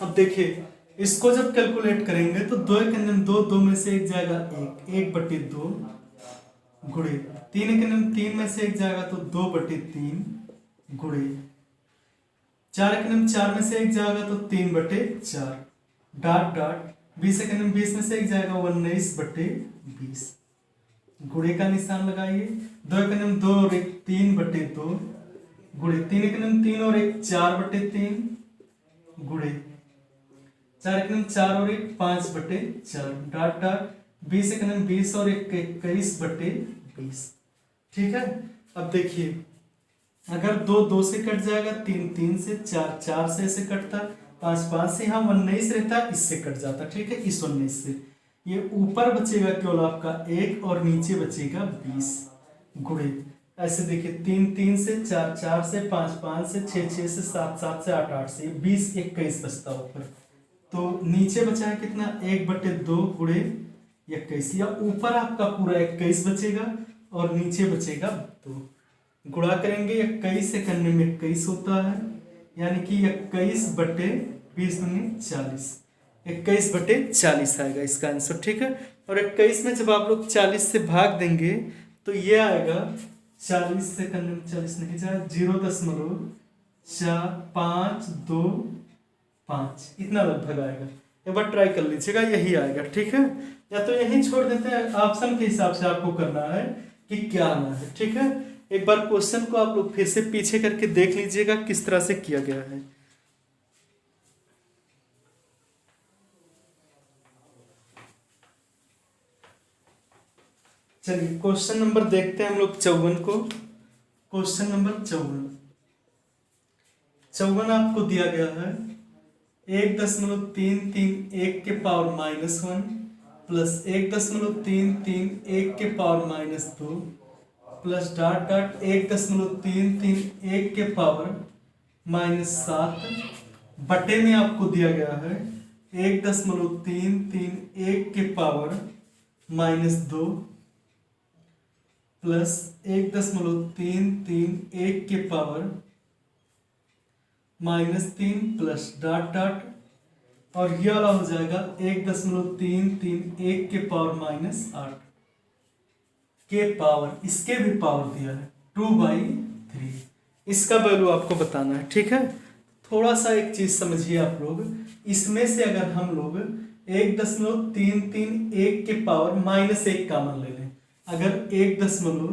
अब देखिए इसको जब कैलकुलेट करेंगे तो 2 के नियम 2, 2 में से एक जाएगा 1, 1/2 गुणे 3 के नियम 3 में से एक जाएगा तो 2/3 गुणे 4 के नियम 4 में से एक जाएगा तो 3/4 डॉट डॉट 20 के नियम 20 में से एक जाएगा 19/20 गुणे का निशान लगाइए। 2 के नियम 2 और 1 3/2 गुणे 3 के नियम 3 और 1 4/3 गुणे 4 के नियम 4 और 1 5/4 डॉट डॉट 20 के नियम 20 और 1 21/20, ठीक है। अब देखिए अगर 2 2 से कट जाएगा, 3 3 से, 4 4 से ऐसे कटता, 5 5 से, यहाँ 19 रहता, इससे कट जाता, ठीक है, इस 19 से। ये ऊपर बचेगा केवल आपका 1 और नीचे बचेगा 20 गुणे ऐसे देखिए 3 3 से, 4 4 से, 5 5 से, 6 6 से, 7 7 से, 8 8 से, 20 21 बचता ऊपर। तो नीचे बचा है कितना 1/2 गुणे 21, या ऊपर आपका पूरा 21 बचेगा और नीचे बचेगा 2। गुणा करेंगे 21 से करने में 21 होता है, यानी कि 21/20 दूनी 40, 21/40 आएगा इसका आंसर, ठीक है। और 21 में जब आप लोग 40 से भाग देंगे तो ये आएगा 40 से करने में 40 नहीं जाए 0.4525 इतना लगभग आएगा। एक बार ट्राई कर लीजिएगा, यही आएगा, ठीक है। या तो यही छोड़ देते हैं, ऑप्शन के हिसाब से आपको करना है कि क्या आना है, ठीक है। एक बार क्वेश्चन को आप लोग फिर से पीछे करके देख लीजिएगा किस तरह से किया गया है। चलिए क्वेश्चन नंबर देखते हैं हम लोग 54 को। क्वेश्चन नंबर 54 आपको दिया गया है 1.331 के पावर -1 प्लस 1.331 के पावर -2 प्लस डॉट डॉट 1.331 के पावर -7 बटे में आपको दिया गया है 1.331 के पावर -2 प्लस 1.331 के पावर -3 प्लस डॉट डॉट और ये वाला हो जाएगा 1.331 के पावर -8 के पावर, इसके भी पावर दिया है 2/3। इसका वैल्यू आपको बताना है, ठीक है। थोड़ा सा एक चीज समझिए आप लोग, इसमें से अगर हम लोग 1.331 के पावर -1 कॉमन ले लें, अगर 1 दशमलव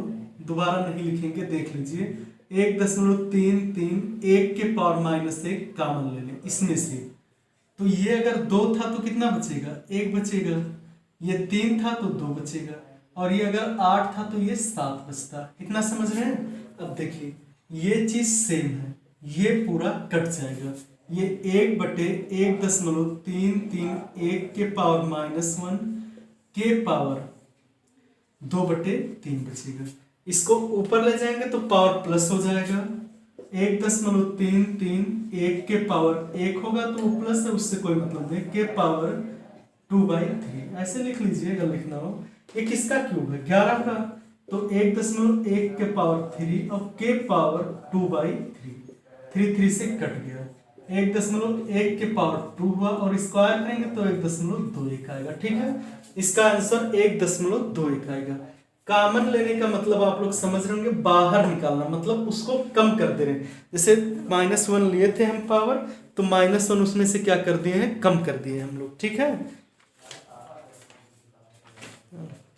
दोबारा नहीं लिखेंगे देख लीजिए 1.331 के पावर -1 कॉमन ले लें इसमें से, तो ये अगर 2 था तो कितना बचेगा 1 बचेगा, ये 3 था तो 2 बचेगा, और ये अगर 8 था तो ये 7 बचता। इतना समझ रहे हैं। अब देखिए ये चीज सेम है, ये पूरा कट जाएगा, ये 1/1.331 के पावर -1 के पावर 2/3 बचेगा। इसको ऊपर ले जाएंगे तो पावर प्लस हो जाएगा, 1.331 के पावर 1 होगा तो वो प्लस है, उससे कोई मतलब नहीं, के पावर 2/3 ऐसे लिख लीजिए अगर लिखना हो। ये किसका क्यूब है 11 का, तो 1.1 के पावर 3 और के पावर 2/3, 3 से कट गया, 1.1 के पावर 2 हुआ और स्क्वायर करेंगे तो 1.21 आएगा, ठीक है। इसका आंसर 1.21 आएगा। कॉमन लेने का मतलब आप लोग समझ रहे होंगे, बाहर निकालना मतलब उसको कम कर दे रहे हैं। जैसे -1 लिए थे हम पावर, तो -1 उसमें से क्या कर दिए हैं, कम कर दिए हम लोग, ठीक है।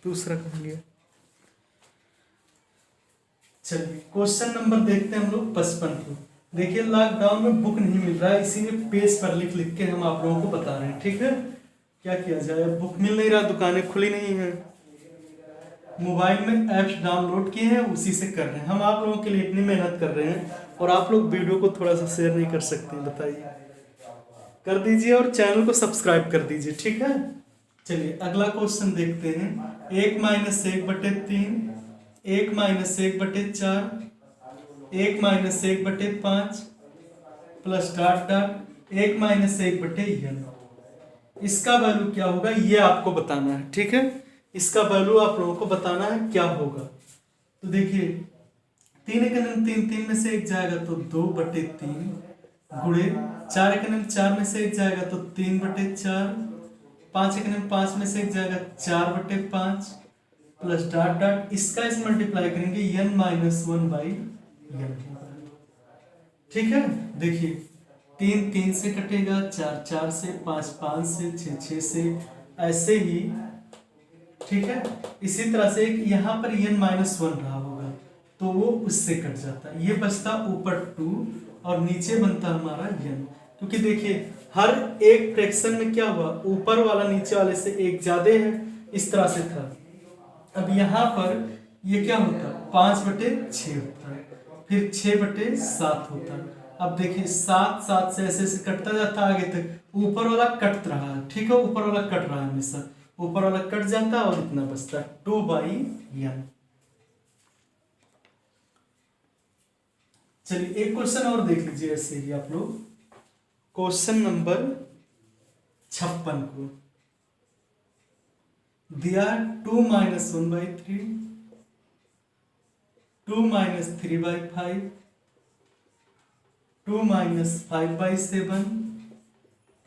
दूसरा कर लिया। चलिए क्वेश्चन नंबर देखते हैं हम लोग 55 को। देखिए लॉकडाउन में बुक नहीं मिल रहा है, इसीलिए पेज पर लिख लिख के हम आप लोगों को बता रहे हैं, ठीक है। क्या किया जाए, बुक मिल नहीं रहा, दुकानें खुली नहीं है, मोबाइल में ऐप्स डाउनलोड किए हैं उसी से कर रहे हैं। हम आप लोगों के लिए इतनी मेहनत कर रहे हैं और आप लोग वीडियो को थोड़ा सा शेयर नहीं कर सकते, बताइए। कर दीजिए और चैनल को सब्सक्राइब कर दीजिए, ठीक है। चलिए अगला क्वेश्चन देखते हैं। 1 - 1/3, 1 - 1/4, 1 - 1/5 प्लस डॉट डॉट 1 - 1/n। इसका वैल्यू क्या होगा ये आपको बताना है, ठीक है। इसका वैल्यू आप लोगों को बताना है क्या होगा। तो देखिए 3 के 3 3 में से एक जाएगा तो 2/3 गुणे 4 में से 1 जाएगा तो 3/4, 5 में से 1 जाएगा 4/5 प्लस डॉट डॉट इसका इस मल्टीप्लाई करेंगे n-1/n। ठीक है, देखिए 3 से कटेगा, 4 से, 5 से, 6 से, ऐसे ही। ठीक है, इसी तरह से एक यहाँ पर n-1 रहा होगा तो वो उससे कट जाता है, ये बचता ऊपर 2 और नीचे बनता हमारा n। क्योंकि देखिए हर एक फ्रैक्शन में क्या हुआ, ऊपर वाला नीचे वाले से 1 ज्यादा है, इस तरह से था। अब यहाँ पर ये क्या होता है, 5/6 होता है, फिर 6/7 होता है। अब देखिए 7 से ऐसे ऐसे कटता जाता आगे तक, ऊपर वाला कट रहा है। ठीक है, ऊपर वाला कट रहा है हमेशा, ऊपर वाला कट जाता है और इतना बचता है 2/n। चलिए एक क्वेश्चन और देख लीजिए ऐसे ही आप लोग, क्वेश्चन नंबर 56 को दिया 2 - 1/3, 2 - 3/5, 2 - 5/7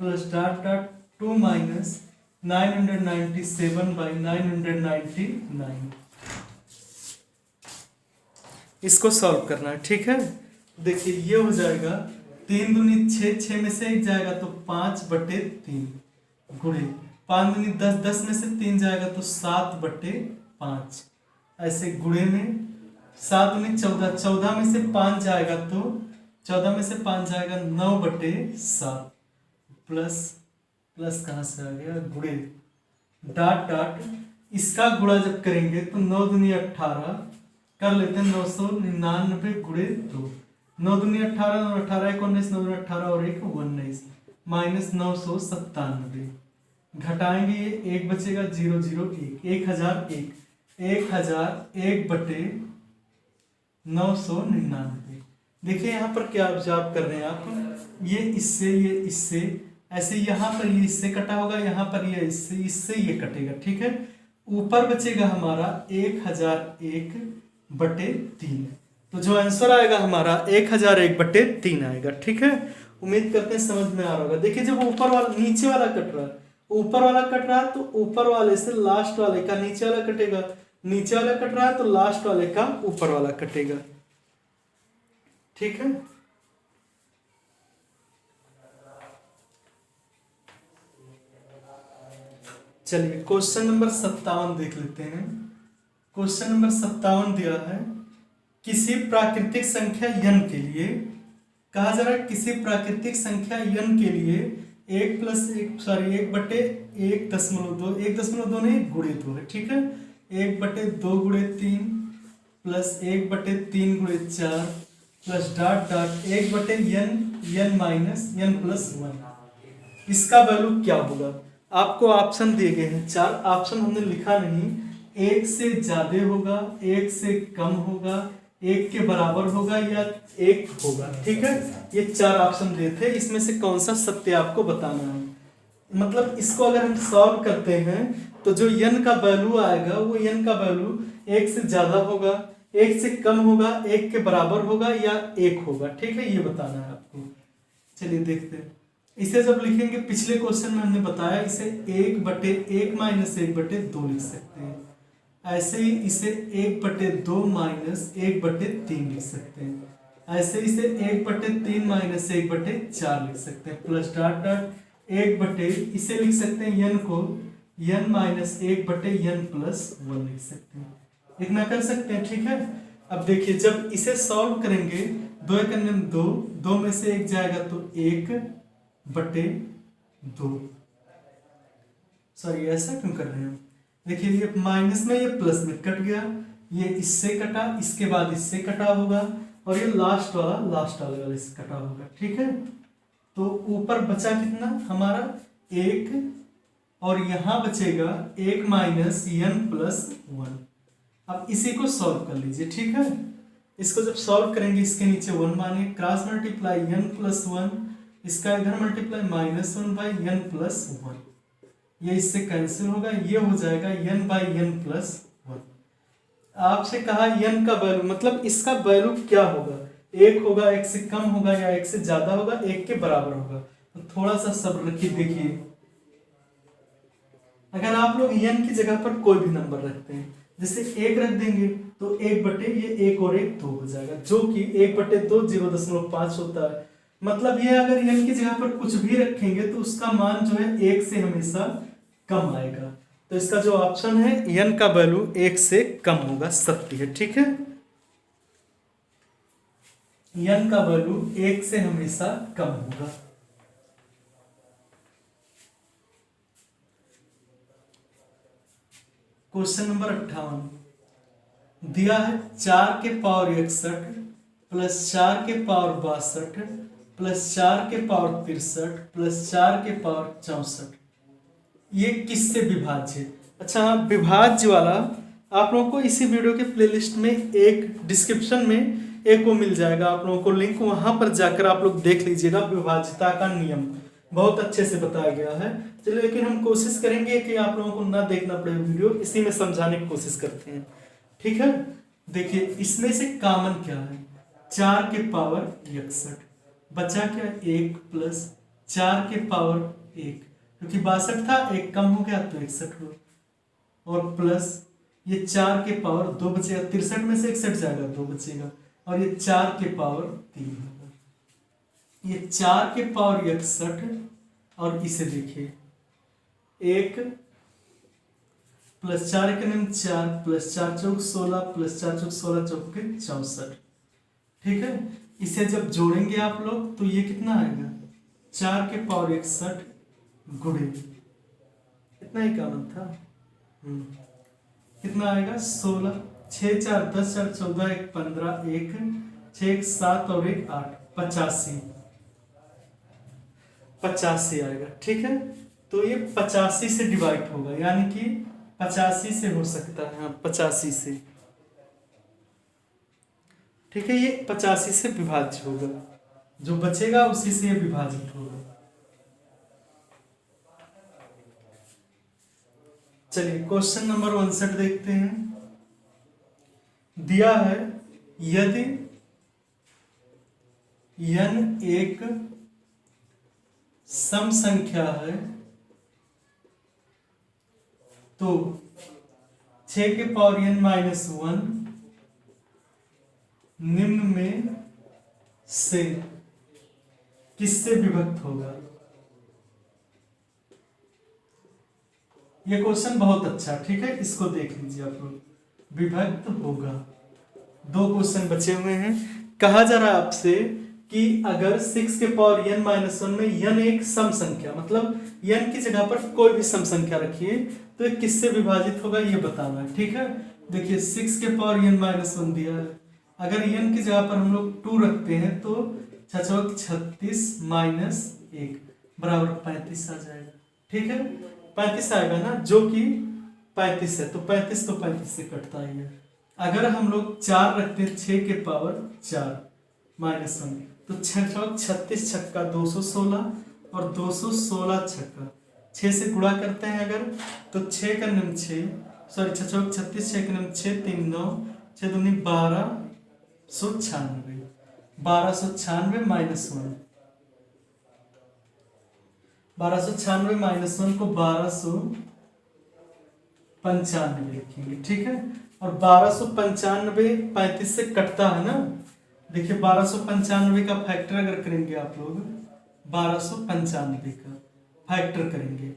प्लस डॉट डॉट 2 - 997/999। इसको सॉल्व करना है। ठीक है, देखिए ये हो जाएगा 3 दूनी 6, 6 में से 1 जाएगा तो 5/3 गुणे 5 दूनी 10, 10 में से 3 जाएगा तो 7/5, ऐसे गुणे में 7 दूनी 14, 14 में से 5 जाएगा तो 14 में से 5 जाएगा 9/7 प्लस प्लस कहाँ से आ गया, गुणे डॉट डॉट इसका गुणा जब करेंगे तो 9 दूनी 18 कर लेते हैं, 999 गुणे 2, 9 दूनी 18, 18 1 19, 9 18 और 1 19 माइनस 997, घटाएंगे ये 1 बचेगा 0 0 1, 1001/999। देखिए यहाँ पर क्या ऑब्जर्व कर रहे हैं आप, ये इससे ऐसे, यहाँ पर ये इससे कटा होगा, यहाँ पर ये इससे ये कटेगा। ठीक है, ऊपर बचेगा हमारा 1001/3, तो जो आंसर आएगा हमारा 1001/3 आएगा। ठीक है, उम्मीद करते हैं समझ में आ रहा होगा। देखिए जब ऊपर वाला नीचे वाला कट रहा है, ऊपर वाला कट रहा है तो ऊपर वाले से लास्ट वाले का नीचे वाला कटेगा, नीचे वाला कट रहा है तो लास्ट वाले का ऊपर वाला कटेगा। ठीक है, चलिए क्वेश्चन नंबर 57 देख लेते हैं। क्वेश्चन नंबर 57 दिया है, किसी प्राकृतिक संख्या n के लिए कहा जा रहा है, किसी प्राकृतिक संख्या n के लिए 1/1.2 नहीं गुणे 2 है। ठीक है, 1/2 × 3 plus 1/3 × 4 plus dot dot 1/n-n-1। इसका वैल्यू क्या होगा, आपको ऑप्शन दिए गए हैं 4 ऑप्शन, हमने लिखा नहीं। 1 से ज्यादा होगा, 1 से कम होगा, 1 के बराबर होगा या 1 होगा। ठीक है, ये 4 ऑप्शन दिए थे, इसमें से कौन सा सत्य आपको बताना है। मतलब इसको अगर हम सॉल्व करते हैं तो जो n का वैल्यू आएगा वो n का वैल्यू 1 से ज्यादा होगा, 1 से कम होगा, 1 के बराबर होगा या 1 होगा। ठीक है, ये बताना है आपको। चलिए देखते हैं, इसे जब लिखेंगे पिछले क्वेश्चन में हमने बताया इसे 1/1 - 1/2 लिख सकते हैं, ऐसे ही इसे 1/2 - 1/3 लिख सकते हैं, ऐसे इसे 1/3 - 1/4 लिख सकते हैं, प्लस डॉट डॉट 1/, इसे लिख सकते हैं n को n - 1/n+1 लिख सकते हैं, इतना कर सकते हैं। ठीक है, अब देखिए जब इसे सॉल्व करेंगे 2 × 2, 2 में से 1 जाएगा तो 1/2, सॉरी ऐसा क्यों कर रहे हैं। देखिए ये माइनस में ये प्लस में कट गया, ये इससे कटा, इसके बाद इससे कटा होगा और ये लास्ट वाले से कटा होगा। ठीक है, तो ऊपर बचा कितना हमारा 1 और यहाँ बचेगा 1 - n+1। अब इसी को सॉल्व कर लीजिए। ठीक है, इसको जब सॉल्व करेंगे इसके नीचे 1 मानिए, क्रॉस मल्टीप्लाई n+1, इसका इधर मल्टीप्लाई -1/n+1, ये इससे कैंसिल होगा, ये हो जाएगा n/n+1। आपसे कहा n का वैल्यू, मतलब इसका वैल्यू क्या होगा, एक होगा, एक से कम होगा या एक से ज्यादा होगा, एक के बराबर होगा। तो थोड़ा सा सब्र रखिए। देखिए अगर आप लोग n की जगह पर कोई भी नंबर रखते हैं, जैसे एक रख देंगे तो एक बटे ये एक और एक दो हो जाएगा, जो कि एक बटे दो 0.5 होता है। मतलब ये अगर n की जगह पर कुछ भी रखेंगे तो उसका मान जो है एक से हमेशा कम आएगा। तो इसका जो ऑप्शन है n का वैल्यू एक से कम होगा, सत्य है। ठीक है, n का वैल्यू एक से हमेशा कम होगा। क्वेश्चन नंबर 58 दिया है 4 के पावर 61 प्लस 4 के पावर 62 प्लस 4 के पावर 63 प्लस 4 के पावर 64, ये किससे विभाज्य है? अच्छा हाँ, विभाज्य वाला आप लोगों को इसी वीडियो के प्लेलिस्ट में एक डिस्क्रिप्शन में एक वो मिल जाएगा, आप लोगों को लिंक, वहां पर जाकर आप लोग देख लीजिएगा। विभाज्यता का नियम बहुत अच्छे से बताया गया है। चलिए, लेकिन हम कोशिश करेंगे कि आप लोगों को ना देखना पड़े वीडियो, इसी में समझाने की कोशिश करते हैं। ठीक है, देखिए इसमें से कॉमन क्या है, 4 के पावर 61 बचा क्या, 1 प्लस 4 के पावर 1, क्योंकि 62 था, एक कम हो गया तो 61 हो, और प्लस ये 4 के पावर 2 बचेगा, 63 में से 61 जाएगा 2 बचेगा, और ये 4 के पावर 3 होगा। ये 4 के पावर 61 और इसे देखिए 1 प्लस 4 के नाम 4 प्लस 4 चौक 16 प्लस 4 चौक 16 चौक के 64। ठीक है, इसे जब जोड़ेंगे आप लोग तो ये कितना आएगा, 4 के पावर 61 गुणे, इतना ही कॉमन था। कितना आएगा 16, 6 4 10 4 14 1 15 1 6 1 7 और 1 8, 85 आएगा। ठीक है, तो ये 85 से डिवाइड होगा, यानी कि 85 से हो सकता है, हाँ 85 से। ठीक है, ये 85 से विभाज्य होगा, जो बचेगा उसी से ये विभाजित होगा। चलिए क्वेश्चन नंबर 59 देखते हैं। दिया है यदि n एक सम संख्या है तो 6 के पावर n माइनस 1 निम्न में से किससे विभक्त होगा। ये क्वेश्चन बहुत अच्छा, ठीक है, इसको देख लीजिए आप लोग। विभक्त होगा, 2 क्वेश्चन बचे हुए हैं। कहा जा रहा है आपसे कि अगर 6 के पावर n माइनस 1 में n एक सम संख्या, मतलब n की जगह पर कोई भी सम संख्या रखिए तो ये किससे विभाजित होगा ये बताना है। ठीक है, देखिए 6 के पावर n माइनस 1 दिया है, अगर n की जगह पर हम लोग 2 रखते हैं तो 36 माइनस 1 बराबर 35 आ जाएगा। ठीक है, 35 आएगा ना, जो कि 35 है, तो 35 से कटता ही है। अगर हम लोग 4 रखते हैं 6 के पावर 4 माइनस 1 तो 36 छक्का 216 और 216 छक्का 6 से गुणा करते हैं अगर, तो 6 का निम 6, सॉरी 36 6 का निम 6 3 9 6 दूनी 1296, 1296 माइनस 1, 1296 माइनस 1 को 1295 लिखेंगे। ठीक है, और 1295 35 से कटता है ना, देखिए 1295 का फैक्टर अगर करेंगे आप लोग, 1295 का फैक्टर करेंगे,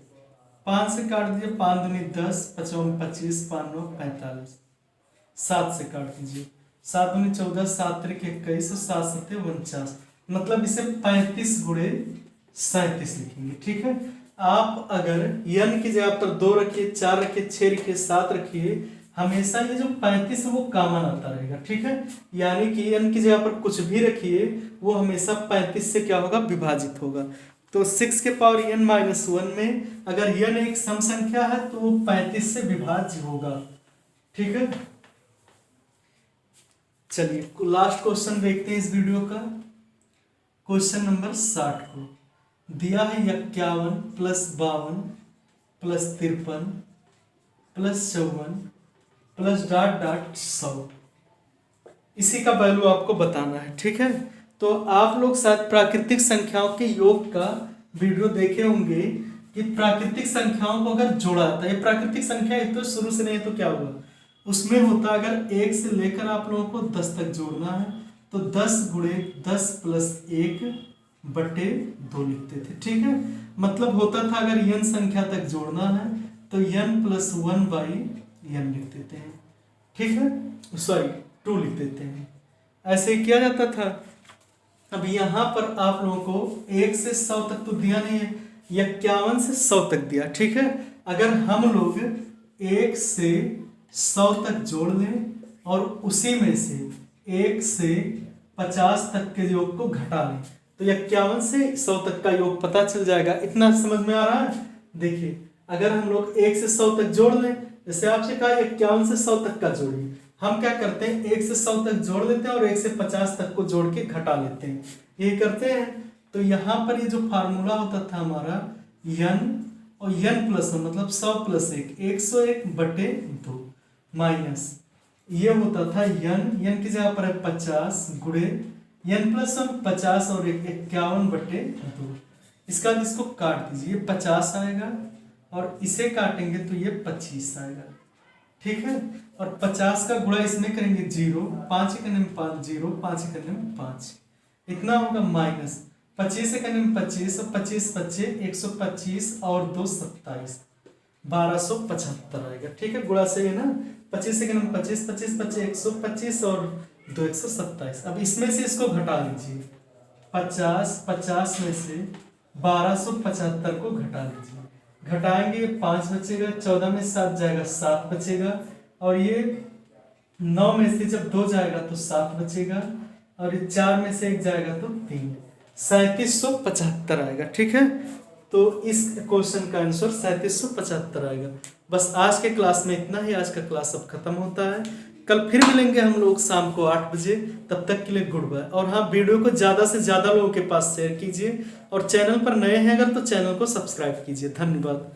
5 से काट दीजिए, 5 दूनी 10, 5 25, 5 9 45, 7 से काट दीजिए, 7 दूनी 14, 7 3 21, 7 7 49, मतलब इसे 35 गुणे 37 लिखेंगे। ठीक है, आप अगर n की जगह पर 2 रखिए, 4 रखिए, 6 रखिए, 7 रखिए, हमेशा ये जो 35 है वो कॉमन आता रहेगा। ठीक है, यानी कि n की जगह पर कुछ भी रखिए वो हमेशा 35 से क्या होगा, विभाजित होगा। तो 6 के पावर n माइनस 1 में अगर n एक सम संख्या है तो वो 35 से विभाज्य होगा। ठीक है, चलिए लास्ट क्वेश्चन देखते हैं इस वीडियो का, क्वेश्चन नंबर 60 को। दिया है 51 plus 52 plus 53 plus 54 plus dot dot 100, इसी का वैल्यू आपको बताना है, ठीक है। तो आप लोग शायद प्राकृतिक संख्याओं के योग का वीडियो देखे होंगे कि प्राकृतिक संख्याओं को अगर जोड़ा जाता है, प्राकृतिक संख्या है तो शुरू से नहीं तो क्या होगा, उसमें होता अगर 1 से लेकर आप लोगों को 10 तक जोड़ना है तो 10 गुणे 10 प्लस 1 बटे 2 लिखते थे, ठीक है। मतलब होता था अगर n संख्या तक जोड़ना है तो n प्लस 1 बाई n लिख देते हैं, ठीक है, सॉरी 2 लिख देते हैं, ऐसे ही किया जाता था। अब यहाँ पर आप लोगों को 1 से 100 तक तो दिया नहीं है, 51 से 100 तक दिया, ठीक है। अगर हम लोग 1 से 100 तक जोड़ लें और उसी में से 1 से 50 तक के योग को घटा लें तो 51 से 100 तक का योग पता चल जाएगा। इतना समझ में आ रहा है? देखिए अगर हम लोग 1 से 100 तक जोड़ लें, जैसे आपसे कहा 51 से 100 तक का जोड़िए, हम क्या करते हैं 1 से 100 तक जोड़ लेते हैं और 1 से 50 तक को जोड़ के घटा लेते हैं, ये करते हैं। तो यहाँ पर ये जो फार्मूला होता था हमारा n और n प्लस 1 मतलब 100 प्लस 1 101 बटे 2 माइनस ये होता था n की जगह पर है 50 गुणे n प्लस 1 50 और 51 बटे 2। इसका बाद इसको काट दीजिए, 50 आएगा और इसे काटेंगे तो ये 25 आएगा, ठीक है। और 50 का गुणा इसमें करेंगे 0, 5 करने में 5 0, 5 करने में 5, इतना होगा माइनस 25 करने में 25 और 25 बच्चे 125 और 2 27 1275 आएगा, ठीक है। गुणा से है ना, 25 से करने में 25 25 बच्चे 125 और 2 127। अब इसमें से इसको घटा लीजिए, 50 में से 1275 को घटा लीजिए, घटाएंगे 5 बचेगा, 14 में 7 जाएगा 7 बचेगा और ये 9 में से जब 2 जाएगा तो 7 बचेगा और ये 4 में से 1 जाएगा तो 3, 3775 आएगा, ठीक है। तो इस क्वेश्चन का आंसर 3775 आएगा। बस आज के क्लास में इतना ही, आज का क्लास अब खत्म होता है। कल फिर मिलेंगे हम लोग शाम को 8 बजे, तब तक के लिए गुड बाय। और हाँ, वीडियो को ज़्यादा से ज़्यादा लोगों के पास शेयर कीजिए और चैनल पर नए हैं अगर तो चैनल को सब्सक्राइब कीजिए। धन्यवाद।